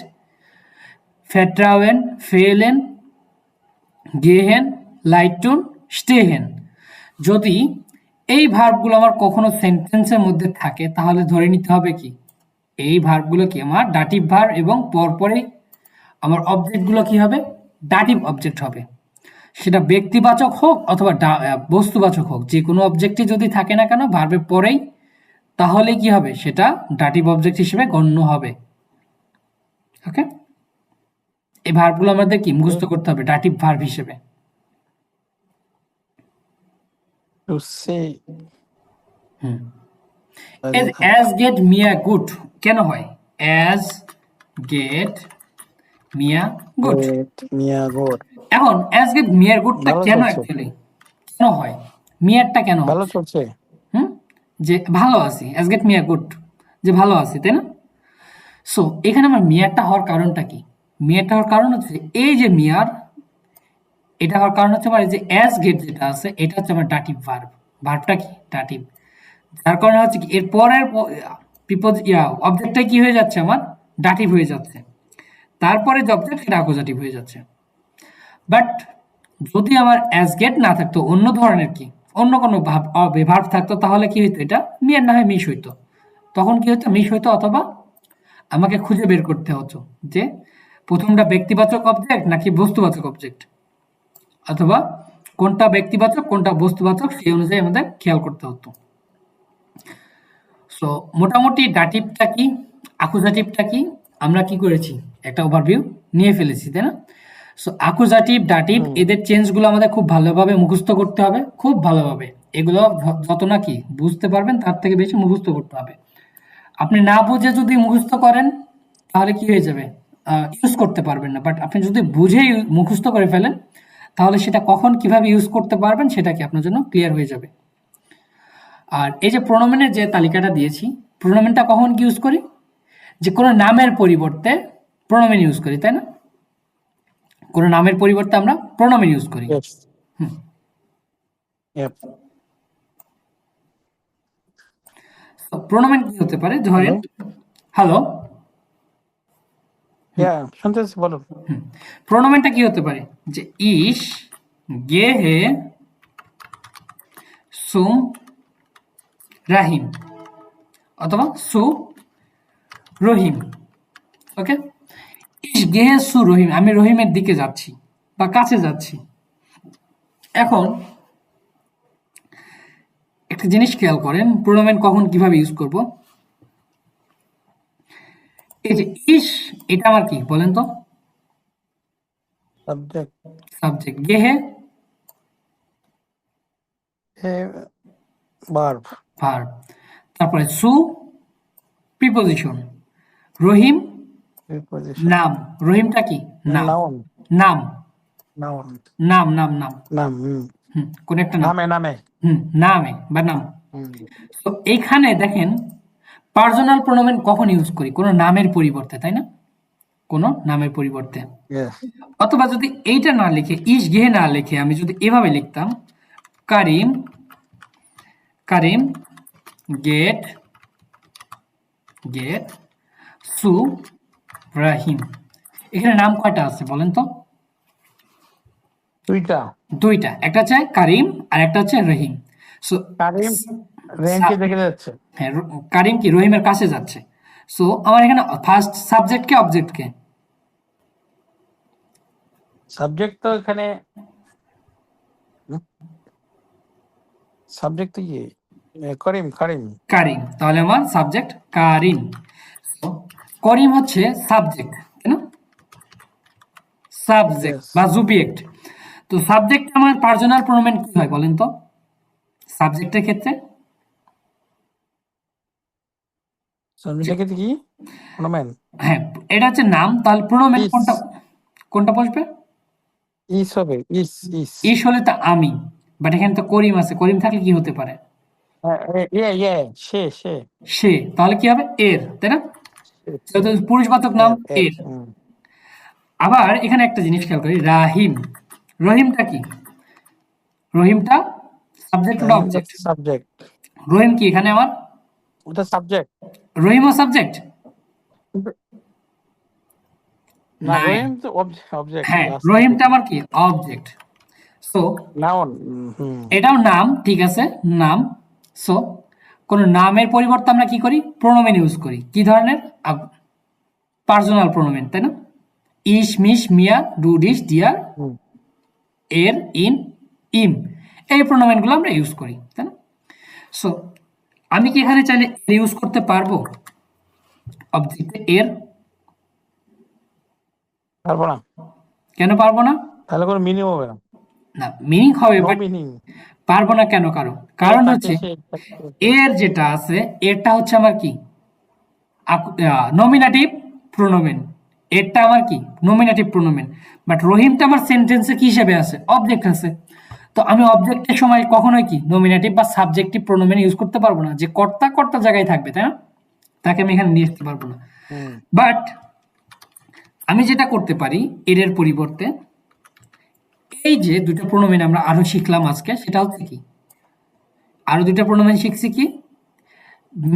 ফেট্রাওয়েন, ফেলেন, গেহেন, লাইটুন, স্টেহেন। যদি এই ভার্বগুলো আমার কখনো সেন্টেন্সের মধ্যে থাকে তাহলে ধরে নিতে হবে কি এই ভার্বগুলো কি আমার ডাটিভ ভার্ব, এবং পরপরই আমার অবজেক্টগুলো কি হবে, ডাটিভ অবজেক্ট হবে। সেটা ব্যক্তিবাচক হোক অথবা বস্তুবাচক হোক, যে কোনো অবজেক্টই যদি থাকে না কেন ভার্বের পরেই, তাহলে কি হবে, সেটা ডাটিভ অবজেক্ট হিসেবে গণ্য হবে। ওকে, এই ভার্বগুলো আমাদের কি মুখস্থ করতে হবে ডাটিভ ভার্ব হিসেবে। টু সে হুম, অ্যাজ গেট মিয়া গুড কেন হয়? অ্যাজ গেট মিয়া গুড। মিয়া গোর এখন অ্যাজ গেট মিয়ার গুডটা ভালো কেন চলছে, অ্যাকচুয়ালি কেন হয়, মিয়ারটা কেন ভালো হচ্ছে? চলছে। হুম, যে ভালো আছি, অ্যাজ গেট মিয়া গুড, যে ভালো আছি, তাই না? সো এখানে আমার মিয়ারটা হওয়ার কারণটা কি? মিয়ারটা হওয়ার কারণ হচ্ছে এই যে মিয়ার, এটা হওয়ার কারণ হচ্ছে আমার এই যে অ্যাজ গেট যেটা আছে, এটা হচ্ছে আমার ডাটিভ ভার্ব। ভার্বটা কি ডাটিভ, যার কারণে হচ্ছে কি এর পরের অবজেক্টটা কি হয়ে যাচ্ছে আমার ডাটিভ হয়ে যাচ্ছে, তারপরে যে অবজেক্ট সেটা অ্যাকুজাটিভ হয়ে যাচ্ছে। বাট যদি আমার অ্যাজ গেট না থাকতো, অন্য ধরনের কি অন্য কোনো ভার্ব থাকতো, তাহলে কি হইতো, এটা মিয়ার না হয় মিস হইতো। তখন কি হতো, মিস হইতো, অথবা আমাকে খুঁজে বের করতে হতো যে প্রথমটা ব্যক্তিবাচক অবজেক্ট নাকি বস্তুবাচক অবজেক্ট, অথবা কোনটা ব্যক্তিবাচক কোনটা বস্তুবাচক, সেই অনুযায়ী আমাদের খেয়াল করতে হতো। সো মোটামুটি ডাটিভটা কি, আকুজাটিভটা কি, আমরা কি করেছি, একটা ওভারভিউ নিয়ে ফেলেছি, তাই না? সো আকুজাটিভ, ডাটিভ, হুম, এদের চেঞ্জগুলো আমাদের খুব ভালোভাবে মুখস্থ করতে হবে, খুব ভালোভাবে। এগুলো যত না কি বুঝতে পারবেন তার থেকে বেশি মুখস্থ করতে হবে। আপনি না বুঝে যদি মুখস্থ করেন তাহলে কি হয়ে যাবে, ইউজ করতে পারবেন না। বাট আপনি যদি বুঝে মুখস্থ করে ফেলেন তাহলে সেটা কখন কিভাবে ইউজ করতে পারবেন সেটা কি আপনার জন্য ক্লিয়ার হয়ে যাবে। আর এই যে প্রোনোমেনের যে তালিকাটা দিয়েছি, প্রোনোমেনটা কখন কি ইউজ করি, যে কোনো নামের পরিবর্তে প্রোনোমেন ইউজ করি, তাই না? কোনো নামের পরিবর্তে আমরা প্রোনোমেন ইউজ করি। ইয়েস, হুম, ইয়েপ। প্রোনোমেন কি হতে পারে, ধরেন হ্যালো, হ্যালো, ইয়া শুনতেছি, বলুন। প্রোনোমেনটা কি হতে পারে, যে ইস গে হে সুম রাহিম, অথবা সু রহিম। ওকে, ইস গে হে সু রহিম, আমি রহিমের দিকে যাচ্ছি বা কাছে যাচ্ছি। এখন একটা জিনিস খেয়াল করেন, প্রোনোমেন কখন কিভাবে ইউজ করব। এই যে ইস, এটা আমার কি বলেন তো, সাবজেক্ট, সাবজেক্ট। গেহে এ ভার্ব, ভার্ব, তারপরে সু প্রিপোজিশন, রহিম প্রিপজিশন, নাম, রহিমটা কি নাম, নাউন, নাম, নাউন, নাম, নাম, নাম। নাম, কোন একটা নাম, নামে, নামে। নামে বা নাম। হুম, তো এইখানে দেখেন পার্সোনাল প্রোনোমেন কখন ইউজ করি, কোনো নামের পরিবর্তে, তাই না? কোনো নামের পরিবর্তে। ইয়েস, অথবা যদি এইটা না লিখে ইস গেহে না লিখে আমি যদি এভাবে লিখতাম, কারিম, কারিম গেট, গেট সু রাহিম। এখানে নাম কয়টা আছে বলেন তো? দুইটা। দুইটা, একটা হচ্ছে কারিম আর একটা হচ্ছে রহিম। সো কারিম রেঞ্জে দেখে যাচ্ছে। হ্যাঁ, কারিম কি রহিমের কাছে যাচ্ছে। সো আমার এখানে ফার্স্ট সাবজেক্ট কে অবজেক্ট কে, সাবজেক্ট তো এখানে সাবজেক্ট তো ইয়ে করিম কারিম কারিম, তাহলে আমার সাবজেক্ট কারিম। So, করিম হচ্ছে সাবজেক্ট, তাই না? সাবজেক্ট ইয়েস বা জুবিয়েক্ট। তো সাবজেক্ট আমার পার্সোনাল প্রোনোমেন কি হয় বলেন তো সাবজেক্টের ক্ষেত্রে? সাবজেক্ট ক্ষেত্রে কি প্রোনোমেন হ্যাঁ, এটা হচ্ছে নাম, তাহলে প্রোনোমেন ইস কোনটা কোনটা বসবে? ইস হবে ইস ইস ইস হলে তো আমি, বাট এখানে তো করিম আছে, করিম থাকলে কি হতে পারে? ইয়ে ইয়ে সে সে সে, তাহলে কি হবে? এর, তাই না? সে, সে। যেহেতু পুরুষবাচক নাম এর এর। আবার এখানে একটা জিনিস খেয়াল করি, রাহিম, রহিমটা কি? রহিমটা সাবজেক্ট ওটা রাহিম অবজেক্ট? হচ্ছে সাবজেক্ট রহিম কি এখানে আমার? ওটা সাবজেক্ট রহিমও সাবজেক্ট? না নাই। রহিম তো অবজেক্ট হ্যাঁ, লাস্ট রহিমটা আমার কি? অবজেক্ট। সো নাউন হুম এটাও নাম, ঠিক আছে, নাম। সো কোন নামের পরিবর্তে আমরা কি করি? প্রোনোমেন ইউজ করি। কি ধরনের? পার্সোনাল প্রোনোমেন, তাই না? ইস, মিস, মিয়া, ডু, ডিস, ডিয়ার, হুম এর, ইন, ইম, এই প্রোনোমেনগুলো আমরা ইউজ করি, তাই না? সো আমি কি এখানে চাইলে এর ইউজ করতে পারবো অবজেক্টে এর? পারবো না কেন পারবো না? তাহলে কোনো মিনিং হবে না না, মিনিং হবে, নো বাট মিনিং পারবো না কেন? কারণ এ কারণ থাকে হচ্ছে সে এর যেটা আছে, এরটা হচ্ছে আমার কি? নমিনেটিভ প্রোনোমেন। এরটা আমার কি? নমিনেটিভ প্রোনোমেন। বাট রহিমটা আমার সেন্টেন্সে কি হিসেবে আছে? অবজেক্ট আছে। তো আমি অবজেক্টের সময় কখনোই কি নমিনেটিভ বা সাবজেক্টিভ প্রোনোমেন ইউজ করতে পারবো না, যে কর্তা কর্তা জায়গায় থাকবে, তাই না? তাকে আমি এখানে নিয়ে আসতে পারবো না। হুম বাট আমি যেটা করতে পারি এর পরিবর্তে, এই যে দুটো প্রোনোমেন আমরা আরো শিখলাম আজকে, সেটা হচ্ছে কি? আরো দুটো প্রোনোমেন শিখছি কি?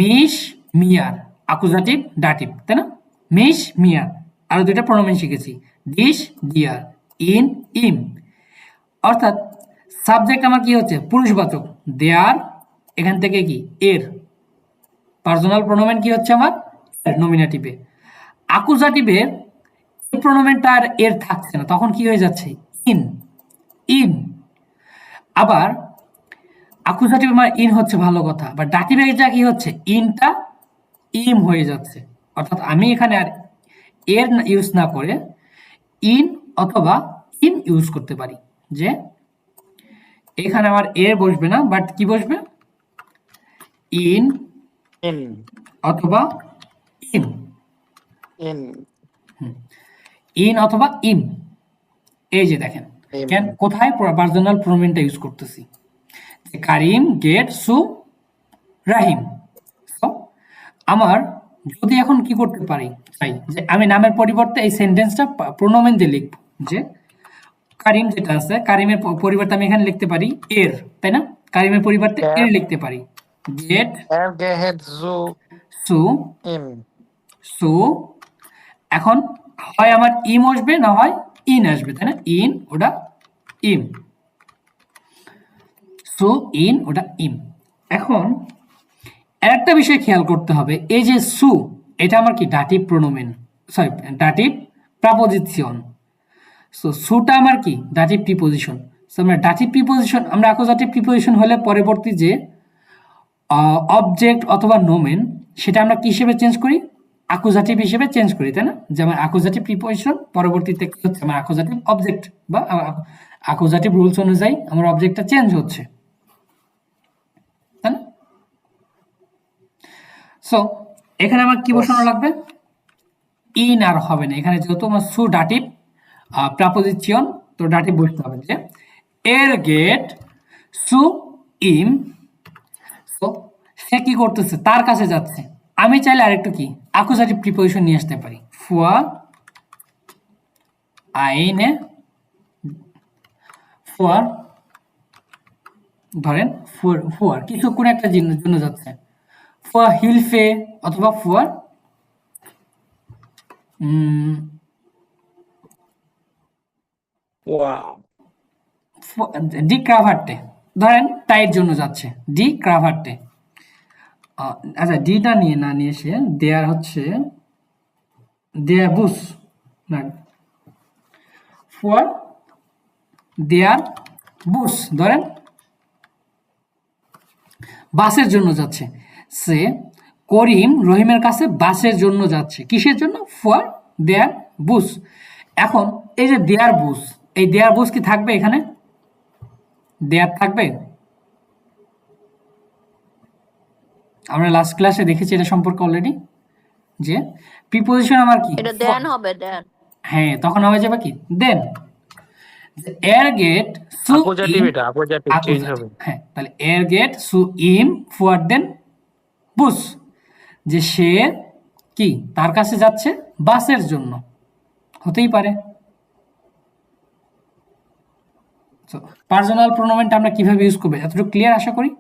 মিশ, মিয়ার, আকুজাটিভ, ডাটিভ, তাই না? মিশ, মিয়ার, আরো দুইটা প্রোনোমেন শিখেছি, ডিশ, ডিয়ার, ইন, ইম। অর্থাৎ সাবজেক্ট আমার কি হচ্ছে? পুরুষবাচক, দেয়ার, এখান থেকে কি? এর। পার্সোনাল প্রোনোমেন কি হচ্ছে আমার? নমিনেটিভে। আকুজাটিভের প্রোনোমেনটা আর এর থাকছে না, তখন কি হয়ে যাচ্ছে? In, in. আবার আকুজাটিভ আমার ইন হচ্ছে, ভালো কথা, বা ডাটিভে যা কি হচ্ছে? ইনটা ইম হয়ে যাচ্ছে। অর্থাৎ আমি এখানে আর এর ইউজ না করে ইন অথবা ইম ইউজ করতে পারি, যে এখানে আমার এর বসবে না, বাট কি বসবে? ইন ইন অথবা ইম। ইন ইন অথবা ইম। এই যে দেখেন, ইন কেন কোথায় পার্সোনাল প্রোনোমেনটা ইউজ করতেছি? যে কারিম গেট সু রাহিম। So, আমার যদি এখন কি করতে পারি, চাই যে আমি নামের পরিবর্তে এই সেন্টেন্সটা প্রোনোমেন দিয়ে লিখব, যে কারিম যেটা আছে, কারিমের পরিবর্তে আমি এখানে লিখতে পারি এর, তাই না? কারিমের পরিবর্তে এর ক্যাপ লিখতে পারি, গেট এর গেহেড জু সু, ইম সু। এখন হয় আমার ইম আসবে, না হয় ইন আসবে, তাই না? ইন, ওটা ইম। সু, ইন, ওটা ইম। এখন আরেকটা বিষয় খেয়াল করতে হবে, এই যে সু, এটা আমার কি? ডাটিভ প্রোনোমেন, সরি, ডাটিভ প্রাপোজিশন। সো সুটা আমার কি? Dative preposition. সো আমরা ডাটিভ প্রিপোজিশন, আমরা অ্যাকুজাটিভ প্রিপোজিশন হলে পরবর্তী যে অবজেক্ট অথবা নোমেন, সেটা আমরা কি হিসেবে চেঞ্জ করি? অ্যাকুজাটিভ হিসেবে চেঞ্জ করি, তাই না? যেমন অ্যাকুজাটিভ প্রিপোজিশন পরবর্তীতে কি হচ্ছে? আমার অ্যাকুজাটিভ অবজেক্ট বা অ্যাকুজাটিভ রুলস অনুযায়ী আমার অবজেক্টটা চেঞ্জ হচ্ছে, তাই না? সো এখানে আমার কি বসানো লাগবে? ইন আর হবে না, এখানে যেহেতু আমার সু ডাটিভ প্রাপোজিশন, তো ডাটিভ বসতে হবে, যে এর গেট সু ইম। তো সে কি করতেছে? তার কাছে যাচ্ছে। আমি চাইলে আরেকটু কি অ্যাকুজাটিভ প্রিপোজিশন নিয়ে আসতে পারি, ফুয়া আইনে, ফুয়ার, ধরেন ফুয়ার কিছু কোন একটা জন্য যাচ্ছে, ফুয়া হিলফে, অথবা ফুয়ার ওয়াও ডি ক্রাভার্টে, ধরেন টাইয়ের জন্য যাচ্ছে, ডি ক্রাভার্টে। আচ্ছা, ডিটা নিয়ে না নিয়ে এসে দেয়ার হচ্ছে দেয়ার বুস, না, ফর দেয়ার বুস, ধরেন বাসের জন্য যাচ্ছে। সে করিম রহিমের কাছে বাসের জন্য যাচ্ছে, কিসের জন্য? ফর দেয়ার বুস। এখন এই যে দেয়ার বুস, এই দেয়ার বুস কি থাকবে এখানে? দেয়ার থাকবে? আমরা লাস্ট ক্লাসে দেখেছি এটা সম্পর্কে অলরেডি, যে প্রিপোজিশন আমার কি? এটা দেন হবে, দেন। হ্যাঁ, তখন হয়ে যাবে কি? দেন এর গেট সু অপোজিটিভ, ইম, এটা অপোজিটিভ চেঞ্জ হবে। হ্যাঁ, তাহলে এর গেট সু ইম ফুয়ার দেন বুস, যে সে কি তার কাছে যাচ্ছে বাসের জন্য, হতেই পারে। পার্সোনাল প্রোনোমেনটা আমরা কিভাবে ইউজ করব এতটুকু ক্লিয়ার আশা করি।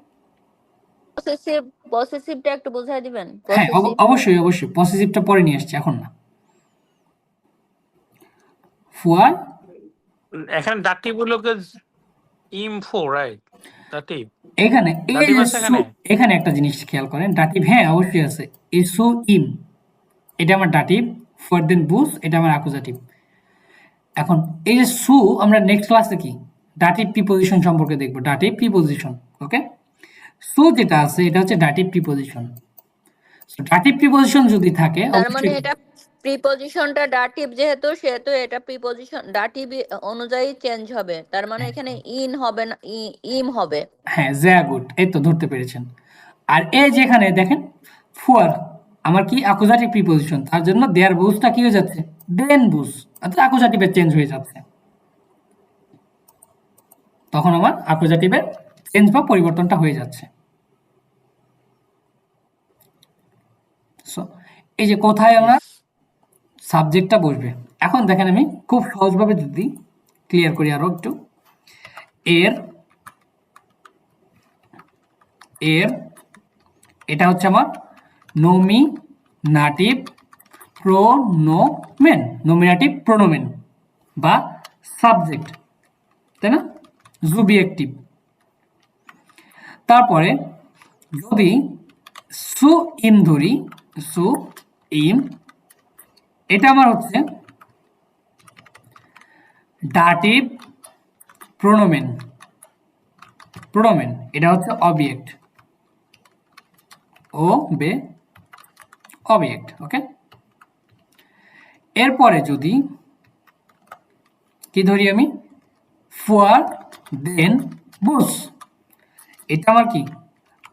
পসেসিভ, পসেসিভটা একটু বুঝাই দিবেন। হ্যাঁ, পসেসিভ অবশ্যই অবশ্যই, পসেসিভটা পরে নিয়ে আসছি, এখন না। ফুয়ার, এখানে দাটিভ হলো ইমফো, রাইট? দাটিভ, এখানে এই দাটিভ যে আছে এখানে। এখানে একটা জিনিস খেয়াল করেন, ডাটিভ হ্যাঁ অবশ্যই আছে। এই সু ইম, এটা আমার ডাটিভ। ফর দেন বুস, এটা আমার অ্যাকুজাটিভ। এখন এই যে সু, আমরা নেক্সট ক্লাসে কি ডাটিভ প্রিপোজিশন সম্পর্কে দেখব, ডাটিভ প্রিপোজিশন। ওকে, সু যেটা আছে এটা হচ্ছে ডাটিভ প্রিপোজিশন। ডাটিভ প্রিপোজিশন যদি থাকে তার মানে অবশ্যই এটা প্রিপজিশনটা ডাটিভ যেহেতু, সেহেতু এটা প্রিপজিশন ডাটিভ অনুযায়ী চেঞ্জ হবে। তার মানে এখানে ইন হবে না, ইম হবে। হ্যাঁ, জেয়া গুড, এই তো ধরতে পেরেছেন। আর এই যেখানে দেখেন ফুয়ার আমার কি অ্যাকুজাটিভ প্রিপোজিশন, তার জন্য দেয়ার বুসটা কি হয়ে যাচ্ছে? দেন বুস, অর্থাৎ অ্যাকুজাটিভে চেঞ্জ হয়ে যাচ্ছে। তখন আমার অ্যাকুজাটিভের চেঞ্জ বা পরিবর্তনটা হয়ে যাচ্ছে। সো এই যে কোথায় আমার Yes. সাবজেক্টটা বসবে, এখন দেখেন আমি খুব সহজভাবে যদি ক্লিয়ার করি আরো একটু। এর এর এটা হচ্ছে আমার নমিনাটিভ প্রোনোমেন, নমিনাটিভ প্রোনোমেন বা সাবজেক্ট, তাই না? জুবিয়েক্টিভ। তারপরে যদি সু ইম ধরি, সু ইম, এটা আমার হচ্ছে ডাটিভ প্রোনোমেন, প্রোনোমেন এটা হচ্ছে অবজেক্ট, ও বে অবজেক্ট। ওকে, এরপরে যদি কি ধরি আমি? ফর দেন বুস, এটা আমার কি?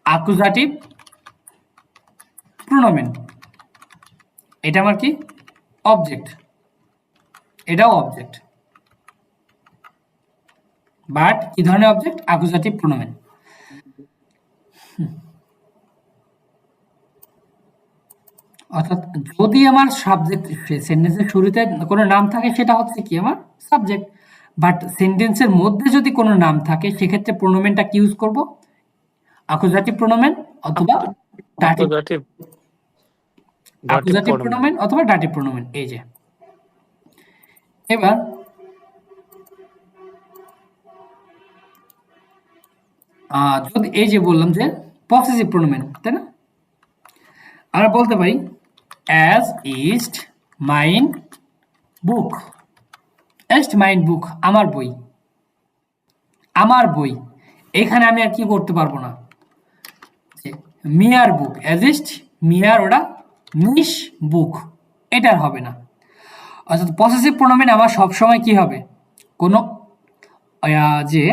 অ্যাকুজাটিভ প্রোনোমেন, এটা আমার কি? অবজেক্ট, এটাও অবজেক্ট, বাট কি ধরনের অবজেক্ট? অ্যাকুজাটিভ প্রোনোমেন। অর্থাৎ যদি আমার সাবজেক্ট সেন্টেন্সের শুরুতে কোনো নাম থাকে সেটা হচ্ছে কি আমার সাবজেক্ট, বাট সেন্টেন্সের মধ্যে যদি কোনো নাম থাকে সেক্ষেত্রে প্রোনোমেনটা কি ইউজ করব? অ্যাকুজাটিভ প্রোনোমেন অথবা ডাটিভ, অপোজিটিভ, দাটিভ অ্যাকুজাটিভ প্রোনোমেন। প্রোনোমেন অথবা ডাটিভ প্রোনোমেন। এই যে এবার যদি এই যে বললাম যে পসেসিভ প্রোনোমেন, তাই না? আমরা বলতে পারি অ্যাজ ইস্ট মাইন বুক, এস্ট মাইন বুক, আমার বই, আমার বই। এখানে আমি আর কি করতে পারবো না, মিয়ার বুক, অ্যাজ ইস্ট মিয়ার, ওটা মিস বুক, এটার হবে না। অর্থাৎ পসেসিভ প্রোনোমেন আমার সবসময় কি হবে? কোনো যে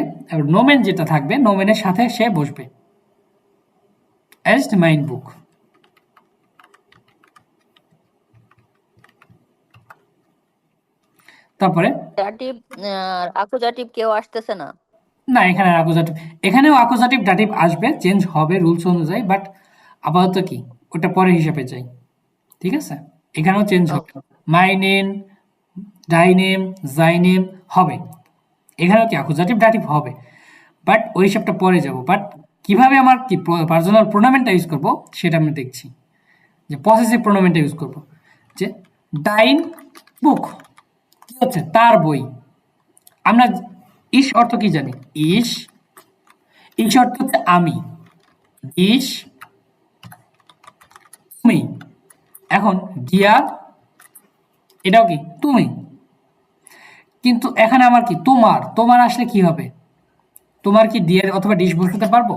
নোমেন যেটা থাকবে নোমেনের সাথে সে বসবে, অ্যাজ মাইন বুক। তারপরে ডাটিভ অ্যাকুজাটিভ কেউ আসতেছে না। না, এখানে অ্যাকুজাটিভ, এখানেও অ্যাকুজাটিভ ডাটিভ আসবে, চেঞ্জ হবে রুলস অনুযায়ী, বাট আপাতত কি ওটা পরে হিসাবে চাই, ঠিক আছে? এখানেও চেঞ্জ হবে, ওকে, মাই নেম, ডাই নেম, জাই নেম হবে, এখানেও কি অ্যাকুজাটিভ ডাটিভ হবে, বাট ওই হিসাবটা পরে যাব। বাট কিভাবে আমার কি পার্সোনাল প্রোনোমেনটা ইউজ করব সেটা আমি দেখছি, যে পসেসিভ প্রোনোমেনটা ইউজ করব, যে ডাইন বুক কি হচ্ছে? তার বই। আমরা ইস অর্থ কি জানি? ইস, ইস অর্থ হচ্ছে আমি, ইস তুমি। এখন ডিয়ার, এটাও কি তুমি। কিন্তু এখানে আমার কি তোমার, তোমার আসলে কি হবে? তোমার কি ডিয়ার অথবা ডিশ বসাতে পারবো?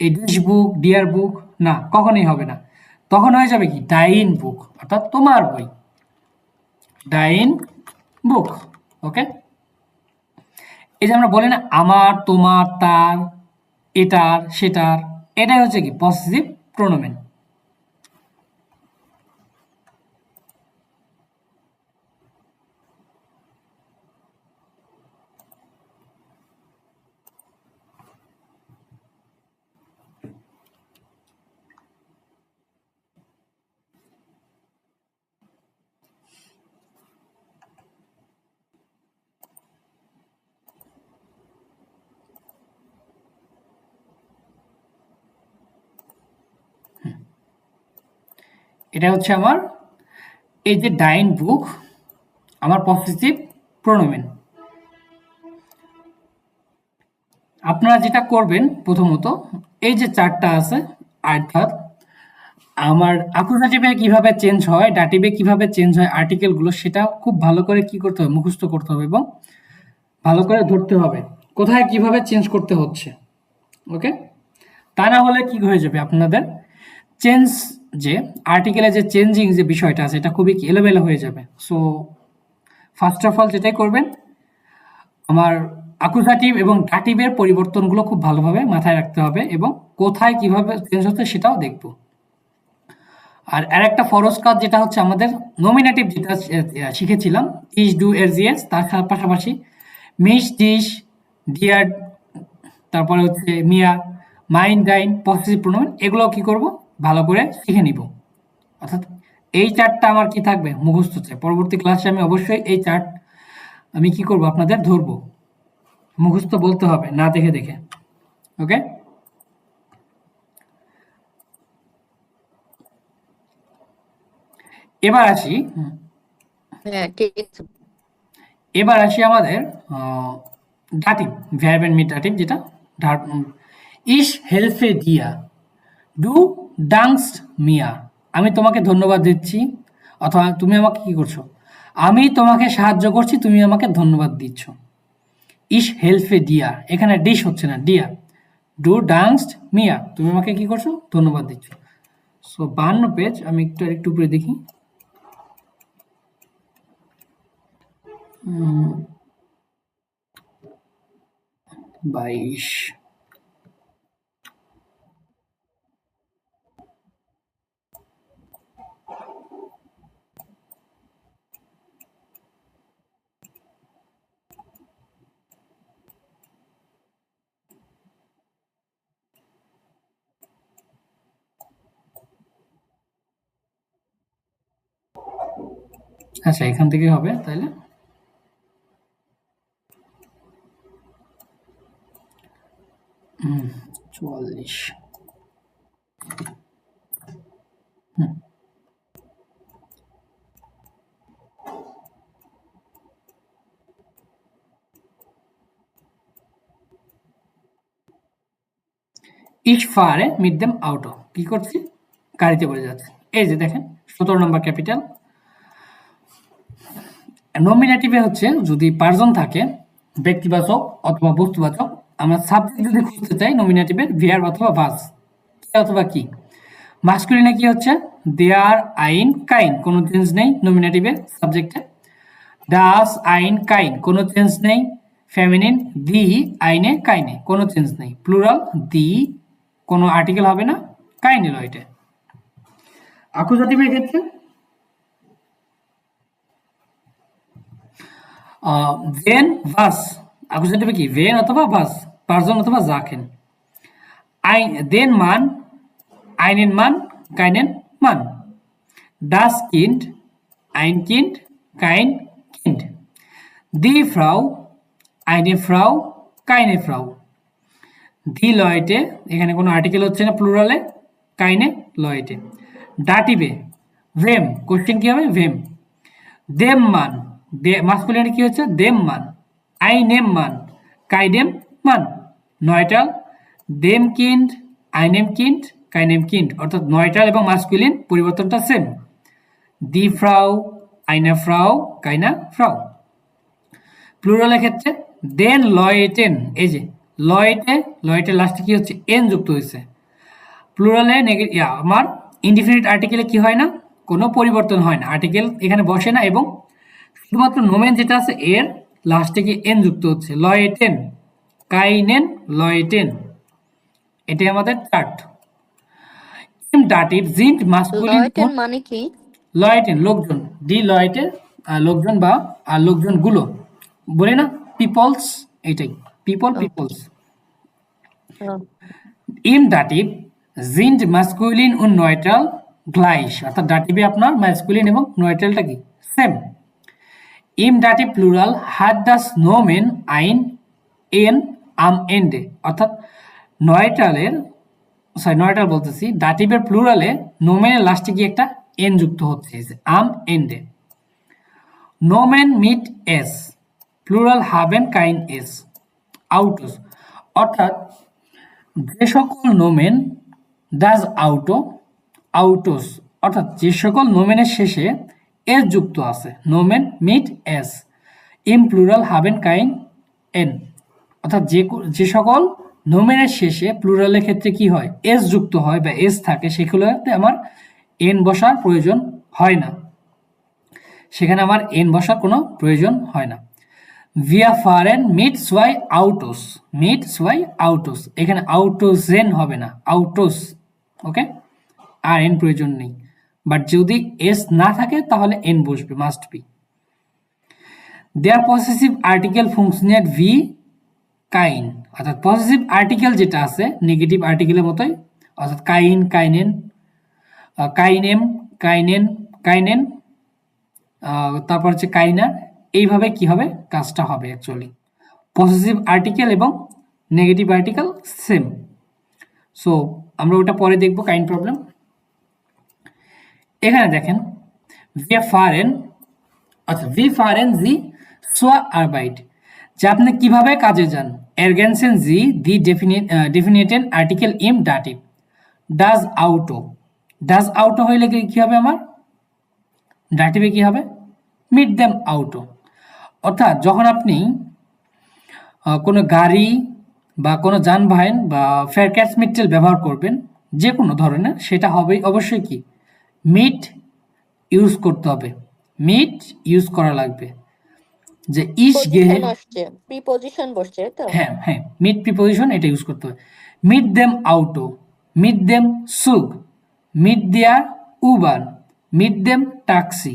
এই ডিশ বুক, ডিয়ার বুক, না, কখনোই হবে না। তখন হয়ে যাবে কি ডাইন বুক, অর্থাৎ তোমার বই, ডাইন বুক। ওকে, এই যে আমরা বলি না আমার, তোমার, তার, এটার, সেটার, এটাই হচ্ছে কি পসেসিভ প্রোনোমেন। এটা হচ্ছে আমার এই যে ডাইন বুক, আমার পসেসিভ প্রোনোমেন। আপনারা যেটা করবেন প্রথমত, এই যে চারটা আছে, অর্থাৎ আমার অ্যাকুজাটিভে কিভাবে চেঞ্জ হয়, ডাটিভে কিভাবে চেঞ্জ হয় আর্টিকেলগুলো, সেটা খুব ভালো করে কি করতে হবে, মুখস্থ করতে হবে এবং ভালো করে ধরতে হবে কোথায় কিভাবে চেঞ্জ করতে হচ্ছে। ওকে, তা না হলে কি হয়ে যাবে আপনাদের চেঞ্জ, যে আর্টিকেলে যে চেঞ্জিং যে বিষয়টা আছে এটা খুবই এলোমেলো হয়ে যাবে। সো ফার্স্ট অফ অল যেটাই করবেন, আমার অ্যাকুজাটিভ এবং ডাটিভের পরিবর্তনগুলো খুব ভালোভাবে মাথায় রাখতে হবে এবং কোথায় কিভাবে চেঞ্জ হচ্ছে সেটাও দেখব। আর একটা ফরজ কাজ যেটা হচ্ছে আমাদের নমিনেটিভ, যেটা শিখেছিলাম ইস, ডু, এর, জিএস, তার পাশাপাশি মিস, ডিশ, ডিয়ার, তারপরে হচ্ছে মিয়া, মাইন, ডাইন, পসেসিভ প্রোনাউন, এগুলো কি করব ভালো করে শিখে নিব। অর্থাৎ এই চার্টটা আমার কি থাকবে মুখস্থ চাই। পরবর্তী ক্লাসে আমি অবশ্যই এই চার্ট আমি কি করব আপনাদের ধরবো, মুখস্থ বলতে হবে না দেখে দেখে। ওকে, এবার আসি, হ্যাঁ ঠিক আছে। এবার আসি আমাদের ডাটিভ, ভার্ব এন্ড মিড ডাটিভ, যেটা ইস হেলফে দিয়া, ডু ডাংস্ট মিয়া, আমি তোমাকে ধন্যবাদ দিচ্ছি, অথবা তুমি আমাকে কি করছো, আমি তোমাকে সাহায্য করছি, তুমি আমাকে ধন্যবাদ দিচ্ছ। ইস হেলফে দিয়া, এখানে ডিশ হচ্ছে না, ডিয়া। ডু ডাংস্ট মিয়া, তুমি আমাকে কি করছো, ধন্যবাদ দিচ্ছ। সো 52 পেজ, আমি একটু উপরে দেখি। 22, আচ্ছা এখান থেকে হবে তাহলে। 44, ইচ ফারে মিট দেম আউটো, কি করছি, গাড়িতে করে যাচ্ছে। এই যে দেখেন 17 নম্বর ক্যাপিটাল। নমিনেটিভে হচ্ছে যদি পার্সন থাকে, ব্যক্তিবাচক অথবা বস্তুবাচক, আমরা সাবজেক্ট যদি খুঁজতে চাই নমিনেটিভের ভিয়ার অথবা ভাস, অথবা কি। মাস্কুলিনে কি হচ্ছে দেয়ার, আইন, কাইন, কোনো চেঞ্জ নেই নমিনেটিভে সাবজেক্টে। ডাস, আইন, কাইন, কোনো চেঞ্জ নেই। ফেমিনিন দি, আইনে, কাইনে, কোনো চেঞ্জ নেই। প্লুরাল দি, কোনো আর্টিকেল হবে না, কাইনে লয়টে। আকুজাটিভের ক্ষেত্রে ভেন, ভাস, আকুজাটিভে কি ভেন অথবা ভাস, পার্সন অথবা জাকেন। আইন, দেন, মান, আইনেন, মান, কাইনেন, মান। ডাস kind, ein Kind, kein Kind. Die Frau, eine Frau, keine Frau. Die Leute, এখানে কোনো আর্টিকেল হচ্ছে না প্লুরালে, কাইনে, লয়েটে। ডাটিভে ভেম, কোশ্চেন কি হবে ভেম। দেম মান, মাস্কুলিনে কি হচ্ছে দেম মান। আইনেম মান, কাইডেম মান। নয়টাল দেম কিন্ড, আইনেম কিন্ড, কাইনেম কিন্ড, অর্থাৎ নয়টাল এবং মাস্কুলিন পরিবর্তনটা সেম। দি ফ্রাউ, আইনা ফ্রাউ, কাইনা ফ্রাউ। প্লুরালের ক্ষেত্রে দেন লয়েটেন, এই যে লয়েটে লাস্টে কি হচ্ছে, এন যুক্ত হয়েছে। প্লুরালে আমার ইনডিফিনিট আর্টিকেলে কি হয় না, কোনো পরিবর্তন হয় না, আর্টিকেল এখানে বসে না, এবং শুধুমাত্র নোমেন যেটা আছে এর লাস্টে কি এন যুক্ত হচ্ছে। লয়েটেন, কাইনেন, লয়েটেন, এটাই আমাদের চার্ট। ইম ডাটিভ জিন্ট মাস্কুলিন, লয়টেন মানে কি? লয়েটেন লোকজন, ডি লয়েটে লোকজন বা লোকজনগুলো, বলি না পিপলস, এটাই পিপলস। ইম ডাটিভ জিন্ট মাস্কুলিন ও নয়ট্রাল গ্লাইশ, অর্থাৎ ডাটিভে আপনার মাস্কুলিন এবং নয়ট্রালটা কি সেম। ইম ডাটিভ প্লুরাল হাত দাস নোমেন আইন এন আম এন্ডে, অর্থাৎ নয়ট্রাল বলতেছি, ডাটিভের প্লুরালে নোমেনের লাস্টে গিয়ে একটা এন যুক্ত হচ্ছে আম এন্ডে। নোমেন মিট এস, প্লুরাল হাবেন কাইন এস, আউটোস, অর্থাৎ যে সকল নোমেন ডাজ আউটোস, অর্থাৎ যে সকল নোমেনের শেষে এস যুক্ত আছে, নোমেন মিট এস ইম প্লুরাল হাবেন কাইন এন, অর্থাৎ যে সকল নোমেনের শেষে প্লুরালের ক্ষেত্রে কি হয়, এস যুক্ত হয় বা এস থাকে, সেগুলোতে আমার এন বসার প্রয়োজন হয় না, সেখানে আমার এন বসার কোনো প্রয়োজন হয় না। Wir fahren mit zwei Autos, এখানে আউটোজেন হবে না, আউটোস, ওকে, আর এন প্রয়োজন নেই, বাট যদি এস না থাকে তাহলে এন বসবে, মাস্ট বি। দেয়ার পসেসিভ আর্টিকেল ফুংশনিert wie কাইন, অর্থাৎ পসেসিভ আর্টিকেল যেটা আছে নেগেটিভ আর্টিকেলের মতোই, অর্থাৎ কাইন, কাইনেন, কাইনেন, তারপর হচ্ছে কাইনার, এইভাবে কি হবে, কাজটা হবে অ্যাকচুয়ালি। পসেসিভ আর্টিকেল এবং নেগেটিভ আর্টিকেল সেম। সো আমরা ওটা পরে দেখবো কাইন প্রবলেম। এখানে দেখেন wir fahren sie zur Arbeit, যে আপনি কিভাবে কাজে যান। ergänzen Sie die definiten Artikel im Dativ, does auto হইলে কি হবে, আমার ডাটিভে কি হবে, মিট দেম আউটো, অর্থাৎ যখন আপনি কোনো গাড়ি বা কোনো যানবাহন বা ফেয়ারক্যাটসমিটেল ব্যবহার করবেন যে কোনো ধরনের, সেটা হবে অবশ্যই কি মিট ইউজ করতে হবে, মিট ইউজ করা লাগবে। যে ইস গেহে, প্রিপজিশন বসছে তো, হ্যাঁ মিট প্রিপজিশন, এটা ইউজ করতে হবে। মিট দেম আউটো, মিট দেম সুগ, মিট দেয়ার উবান, মিট দেম ট্যাক্সি,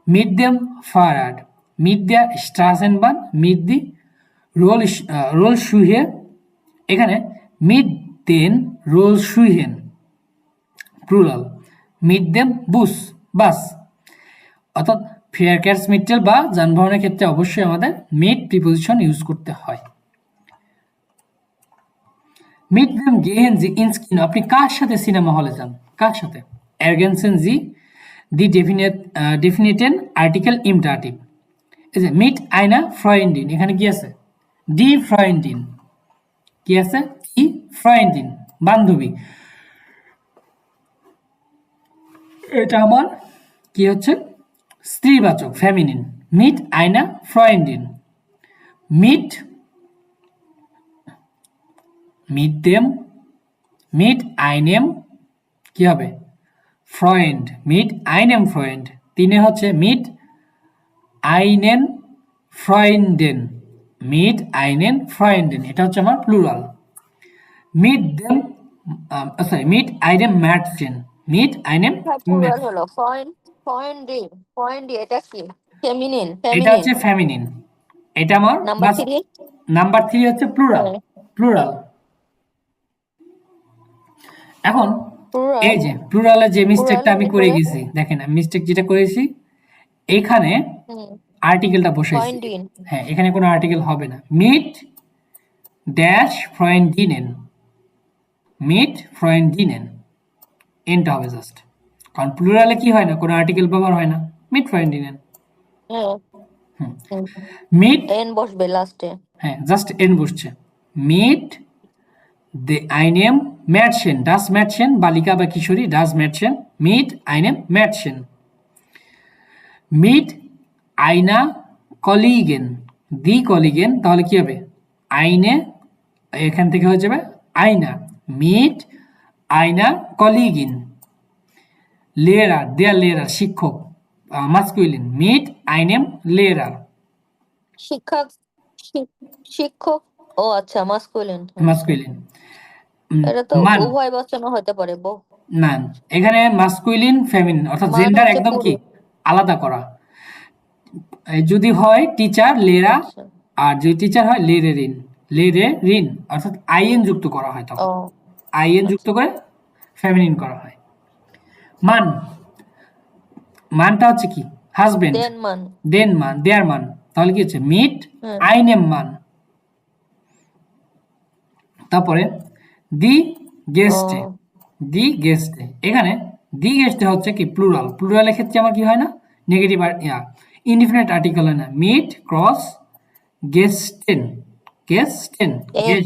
মিট দেম ফারাড, মিট দেয়ার স্ট্রাসেনবান, মিট দি রোল শুহে, এখানে মিট দেন রোল শুহেন প্লুরাল, মিট দেম বাস, অর্থাৎ ফেয়ারক্যাটসমিটেল বা যানবাহনের ক্ষেত্রে অবশ্যই আমাদের মিট প্রিপজিশন ইউজ করতে হয়। মিট দেম গেহেন জি ইন স্কিন, আপনি কার সাথে সিনেমা হলে যান, কার সাথে। ergänzen Sie die definiten Artikel im Dativ, এই যে মিট আইনা ফ্রয়েন্ডিন, এখানে কি আছে, ডি ফ্রয়েন্ডিন, কি আছে, ডি ফ্রয়েন্ডিন, বান্ধবী, এটা আমার কি হচ্ছে, স্ত্রীবাচক, ফেমিনিন। মিট আইনা ফ্রয়েন্ডিন, মিট দেম, মিট আইনেম কি হবে, ফ্রয়েন্ড, মিট আইনেম ফ্রয়েন্ড, তিনে হচ্ছে মিট আইনেন ফ্রয়েন্ডেন, মিট আইনেন ফ্রয়েন্ডেন, এটা হচ্ছে আমার প্লুরাল। মিট দেম, সরি, মিট আইনেম ম্যাটসেন, মিট আইনেম, প্লুরাল হলো ফয়েন্ডি, এটা কি ফেমিনিন, এটা হচ্ছে ফেমিনিন, এটা আমার নাম্বার 3 হচ্ছে প্লুরাল। এখন এই যে প্লুরালের যে মিস্টেকটা আমি করে গেছি, দেখেন আমি মিস্টেক যেটা করেছি, এখানে আর্টিকেলটা বসাইছি, হ্যাঁ এখানে কোনো আর্টিকেল হবে না, মিট ড্যাশ ফ্রয়েন্ডিনেন, মিট ফ্রয়েন্ডিনেন, এনটা হবে জাস্ট, কারণ প্লুরালে কি হয় না, কোনো আর্টিকেল ব্যবহার হয় না, মিট ফ্রয়েন্ডিনেন, মিট এন বসবে লাস্টে, হ্যাঁ জাস্ট এন বসছে। মিট দে আইনেম ম্যাটসেন, ডাস ম্যাটসেন, বালিকা বা কিশোরী, ডাস ম্যাটসেন, মিট আইনেম ম্যাটসেন, মিট আইনা কলিগেন, দি কলিগেন, তাহলে কি হবে আইনে, এখান থেকে হয়ে যাবে আইনা, মিট আইনা কলিগিন, লেরার দেয়ার লেরার শিক্ষক মাস্কুলিন, মিট আইনেম লেরার শিক্ষক শিক্ষক, ও আচ্ছা, মাস্কুলিন। মাস্কুলিন। এটা তো মান, উভয় বচনও হতে পারে, না এখানে মাস্কুলিন ফেমিনিন অর্থাৎ মান জেন্ডার হচ্ছে একদম কি পুরুষ। আলাদা করা। যদি হয় টিচার লেরা, আচ্ছা। আর যদি টিচার হয় লেরেরিন, লেরেরিন অর্থাৎ আইএন যুক্ত করা হয়, তখন ও আইএন যুক্ত আচ্ছা। করে ফেমিনিন করা হয়। মান, মানটা হচ্ছে কি হাজবেন্ড, দেন মান। দেন মান, দেয়ার মান, তাহলে কি হচ্ছে মিট হ্যাঁ। আইনেম মান। তারপরে দি গেস্টে, ও দি গেস্টে, এখানে দি গেস্টে হচ্ছে কি প্লুরাল, প্লুরালের ক্ষেত্রে আমার কি হয় না নেগেটিভ আর ইনডিফিনিট আর্টিকেল হয় না, মিট ক্রস গেস্টেন, গেস্টেন, এন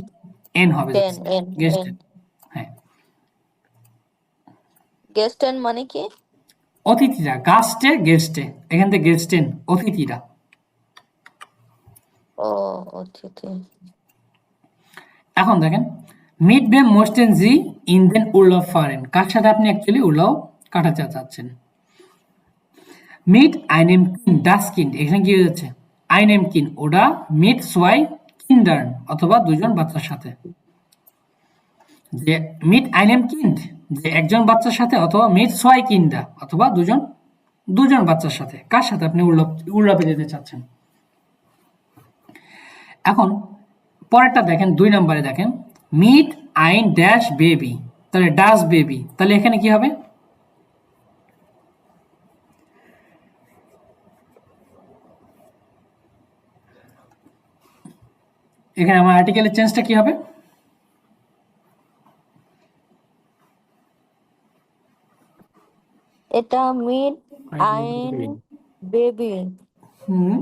এন হবে টেন এন এন গেস্টেন, হ্যাঁ। গেস্টেন মানে কি? অতিথিরা, গাস্টে গেস্টে, এখান থেকে গেস্টেন অতিথিরা। ও অতিথি। এখন দেখেন মিট বেম মোস্টেন জি ইন দেন উর্লাভ ফারেন, কার সাথে আপনি অ্যাকচুয়ালি উর্লাভ কাটাতে চাচ্ছেন। মিট আইনেম কিন ডাস কিন্ড, এখানে কি হয়ে যাচ্ছে আইনেম কিন, ওরা মিট সোয়াই কিন্ডার্ন অথবা দুজন বাচ্চার সাথে, যে মিট আইনেম কিন্ড যে একজন বাচ্চার সাথে, অথবা মিট সোয়াই কিন্ডা অথবা দুজন দুজন বাচ্চার সাথে, কার সাথে আপনি উর্লাভে যেতে চাচ্ছেন। এখন পরেরটা দেখেন 2 নম্বরে দেখেন মিট আইন ড্যাশ বেবি, তাহলে ডাস বেবি, তাহলে এখানে কি হবে এখানে আমার আর্টিকেলের চেঞ্জটা কি হবে, এটা মিড আইন বেবি। হুম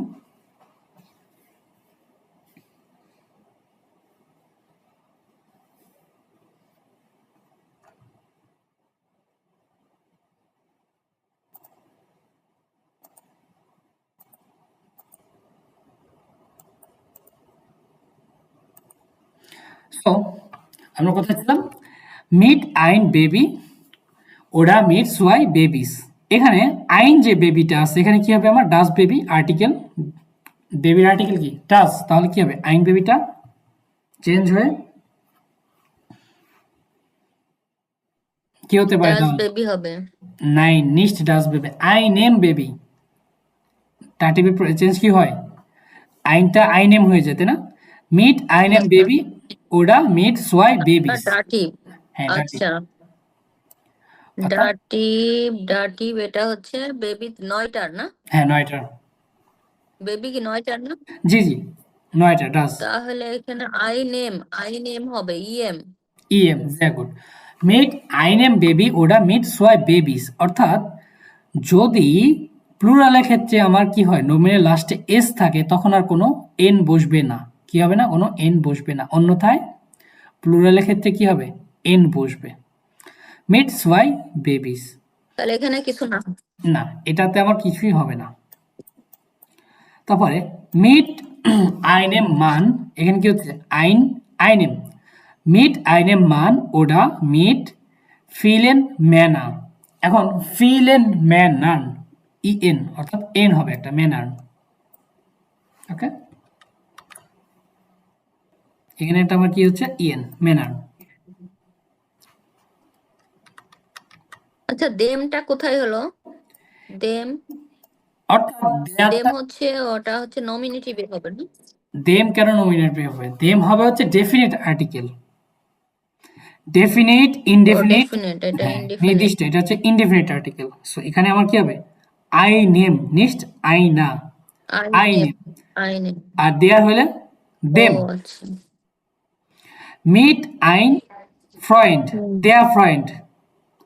সো আমরা কোথায় ছিলাম, মিট আইন বেবি, ওরা মিটস ওয়াই বেবিস, এখানে আইন যে বেবিটা আছে এখানে কি হবে আমার ডাস বেবি আর্টিকেল, বেবির আর্টিকেল কি ডাস, তাহলে কি হবে আইন বেবিটা চেঞ্জ হয়ে কি হতে পারে ডাস তাহলে বেবি হবে। নাই নিশ্চ ডাস বেবি আই নেম বেবি, টার্টিভের চেঞ্জ কি হয় আইনটা আই নেম হয়ে যেতে না, মিট আই নেম বেবি, ওরা মিট সোয়াই বেবিস, ডাটিভ। হ্যাঁ ডাটি, আচ্ছা, অর্থাৎ ডাটিভ ডাটিভ এটা হচ্ছে বেবি 9টার না? হ্যাঁ 9টা, বেবি কি 9টার না? জি জি 9টা ডাস, তাহলে এখানে আই নেম হবে ইএম। ইএম ভেরি গুড, মিট আই নেম বেবি, ওরা মিট সোয়াই বেবিস, অর্থাৎ যদি প্লুরালের ক্ষেত্রে আমার কি হয় নমিনের লাস্টে এস থাকে তখন আর কোনো এন বসবে না, কি হবে না কোনো এন বসবে না, অন্যথায় প্লুরালের ক্ষেত্রে কি হবে এন বসবে, মিটস ওয়াই বেবিস, তাহলে এখানে কিছু না। না এটাতে আমার কিছুই হবে না। তারপরে মিট আইনেম মান, এখানে কি হচ্ছে আইনেম, মিট আইনেম মান, ওরা মিট ফিলেন ম্যানার, এখন ফিলেন ম্যানার ইএন অর্থাৎ এন হবে একটা ম্যানার, ওকে এখানে একটা আমার কি হচ্ছে ইএন ম্যানার। আচ্ছা, দেমটা কোথায় হলো? দেম অর্থাৎ দেম হচ্ছে ওটা হচ্ছে নমিনেটিভ হবে না? দেম কেন নমিনেটিভ হবে, দেম হবে হচ্ছে ডেফিনিট আর্টিকেল, ডেফিনিট ও ইনডেফিনিট, ডেফিনিট, এটা হ্যাঁ ইনডিফিনিট। নির্দিষ্ট, এটা হচ্ছে ইনডেফিনিট আর্টিকেল, সো এখানে আমার কি হবে আই নেম নিশ্চ আই না, আই নেম, আই নেম। আর দেয়ার হলে ও দেম, আচ্ছা। মিট আইন ফ্রয়েন্ড, দেয়ার ফ্রয়েন্ড,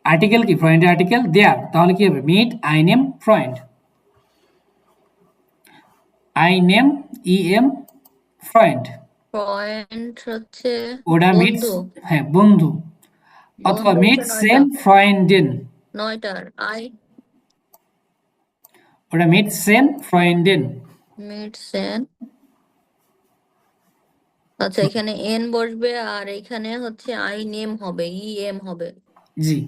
আর্টিকেল কি ফ্রয়েন্ডের আর্টিকেল দেয়ার, তাহলে কি হবে মিট আই নেম ফ্রয়েন্ড, আই নেম ইএম ফ্রয়েন্ড, পয়েন্ট হচ্ছে ওরা মিটস, বন্ধু। হ্যাঁ বন্ধু, অথবা বন্ধু মিট হচ্ছে সেন 9টা, ফ্রয়েন্ডেন, 9টার আই ওরা মিট সেন ফ্রয়েন্ডেন, মিড সেন আচ্ছা, এখানে এন বসবে আর এখানে হচ্ছে আই নেম হবে, ই এম হবে। জি।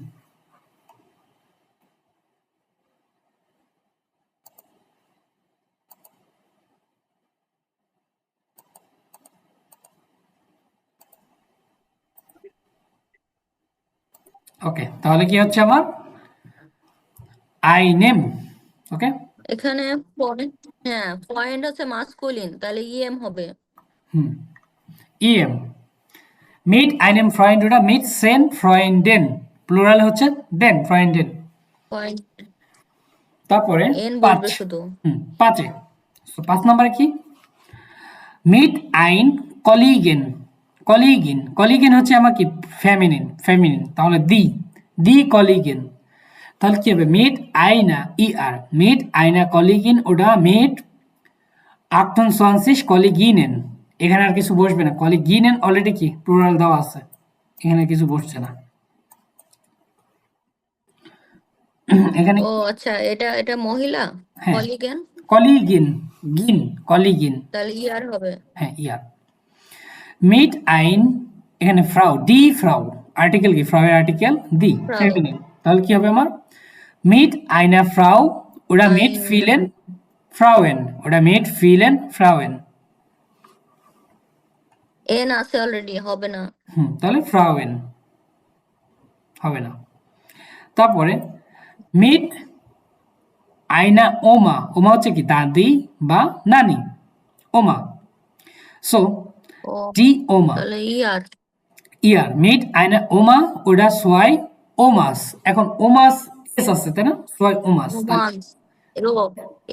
ওকে, তাহলে কি হচ্ছে আমার আই নেম। ওকে, এখানে পয়েন্ট, হ্যাঁ পয়েন্ট হচ্ছে মাস্কুলিন, তাহলে ই এম হবে। হুম, ইএম মিট আইনেম ফ্রয়েন্ড, ওটা মিট সেন ফ্রয়েন্ডেন, প্লুরাল হচ্ছে দেন ফ্রয়েন্ডেন। পয়েন্ট তারপরে এন 5, বসবে শুধু। 5-এ, সো 5 নম্বরে কি মিট আইন কলিগেন, কলিগেন হচ্ছে আমার কি ফেমিনিন, তাহলে দি কলিগেন। তাহলে কি হবে মিট আইনা ইআর, মিট আইনা কলিগিন, ওটা মিট 28 কলিগিনেন। এখানে আর কিছু বসবে না, কলিগিনেন অলরেডি কি প্লুরাল দেওয়া আছে, এখানে কিছু বসছে না। এখানে ও আচ্ছা, এটা এটা মহিলা, হ্যাঁ কলিগেন, কলিগিন, কলিগিন, তাহলে ই আর হবে। হ্যাঁ ইয়ার। মিট আইন, এখানে ফ্রাউ, ডি ফ্রাউ, আর্টিকেল কি ফ্রাউ এর আর্টিকেল দি ফ্রাউ, ফেমিনিন, তাহলে কি হবে আমার মিট আইনা ফ্রাউ, ওটা মিট আইন ফিলেন ফ্রাউয়েন, ওটা মিট ফিলেন ফ্রাউয়েন। এন আছে অলরেডি, হবে না। তাহলে ফ্রাউয়েন হবে না। তারপরে মিট আইনা ওমা, ওমা হচ্ছে কি দাদি বা নানি, ওমা, সো ও ডি ওমা তাহলে ই আর, ইয়ার, মিট আইনা ওমা, ওটা সোয়াই ওমাস, এখন ওমাস এস আছে তাই না, সোয়াই ওমাস, ওমান, রো,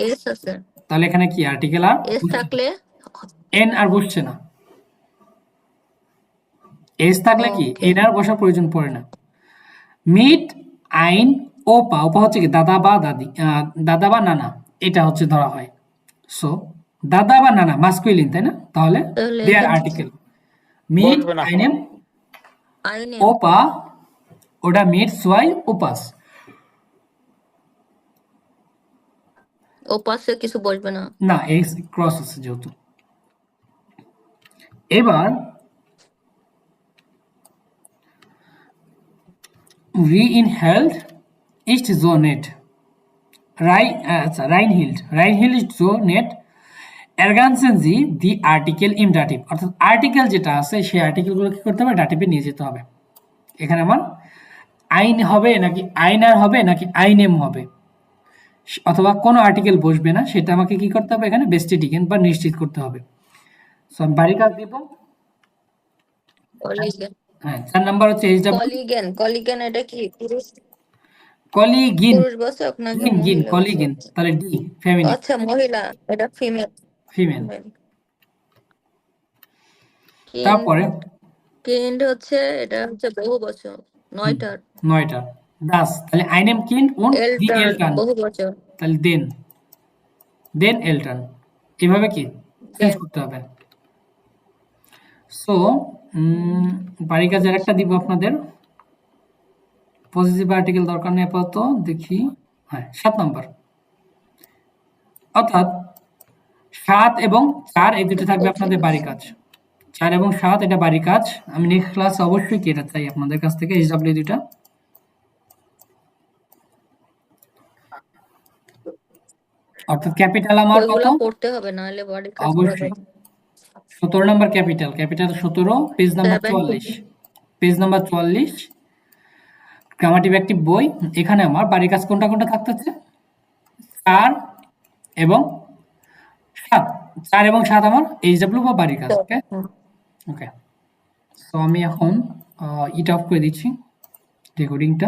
এস আছে, তাহলে এখানে কি আর্টিকেল আর এস থাকলে, এন আর বসছে না, এস থাকলে কি ওকে, এন আর বসার প্রয়োজন পড়ে না। মিট আইন ওপা, ওপা হচ্ছে কি দাদা বা দাদি, দাদা বা নানা, এটা হচ্ছে ধরা হয়। সো দাদা বা নানা মাস্কুলিন তাই না, তাহলে তাহলে দেয়ার এখানে আর্টিকেল মিট বসবে না। আইনেম আইন এম, ওপা, ওটা মিট সোয়াই ওপাস। ও পাশে কিছু বসবে না। না এস ক্রস আছে যেহেতু। এবার রিইনহেল্ড ইস্ট জোনেট, রাইনহিল্ড ইস্ট জোনেট এরগানসেন জি দি আর্টিকেল ইম ডাটিভ, অর্থাৎ আর্টিকেল যেটা আছে সেই আর্টিকেলগুলো কি করতে হবে ডাটিভে নিয়ে যেতে হবে। এখানে আমার আইন হবে নাকি আইনার হবে নাকি আইনেম হবে, অথবা কোনো আর্টিকেল বসবে না, সেটা আমাকে কি করতে হবে এখানে বেস্টিডিকেন বা নিশ্চিত করতে হবে। সো আমি বাড়ি কাজ দিব। কলিগেন, হ্যাঁ 4 নাম্বার হচ্ছে এইচডব্লিউ কলিগেন এটা কি পুরুষ, কলিগিন, পুরুষ বাচক নাকি মহিলা কলিগিন, বাচক? তাহলে ডি ফেমিনিন, আচ্ছা মহিলা, এটা ফিমেল। ফিমেল। কিন্ড, তারপরে কিন্ড হচ্ছে এটা হচ্ছে বহু বচন, 9টার। 9টা দাস, তাহলে আইনেম কিন্ড und দি এলটার্ন এলটার্ন, বহু বচন, তাহলে দেন এলটার্ন, এভাবে কি চেঞ্জ দেন করতে হবে। সো বাড়ি কাজের একটা দিব আপনাদের, পজিটিভ আর্টিকেল দরকার নেই আপাতত, দেখি হ্যাঁ 7 নাম্বার, অর্থাৎ 7 এবং 4 এই দুটো থাকবে আপনাদের বাড়ি কাজ, 4 এবং 7 এটা বাড়ি কাজ। আমি নেক্সট ক্লাস অবশ্যই কি এটা চাই আপনাদের কাছ থেকে এইচডব্লিউ দুইটা, অর্থাৎ ক্যাপিটাল আমার কত, ওইগুলা পড়তে হবে, নাহলে বডি কাজ করা অবশ্যই যাবে। 17 number capital, 17, page number 44, 17, page number 44, গ্রামাটিভ একটি বই। এখানে আমার বাড়ি কাজ কোনটা কোনটা থাকতে হচ্ছে 4 এবং 7, 4 এবং 7 আমার এইচডব্লিউ বা বাড়ি কাজ। ওকে ওকে, সো আমি এখন ইট অফ করে দিচ্ছি রেকর্ডিংটা।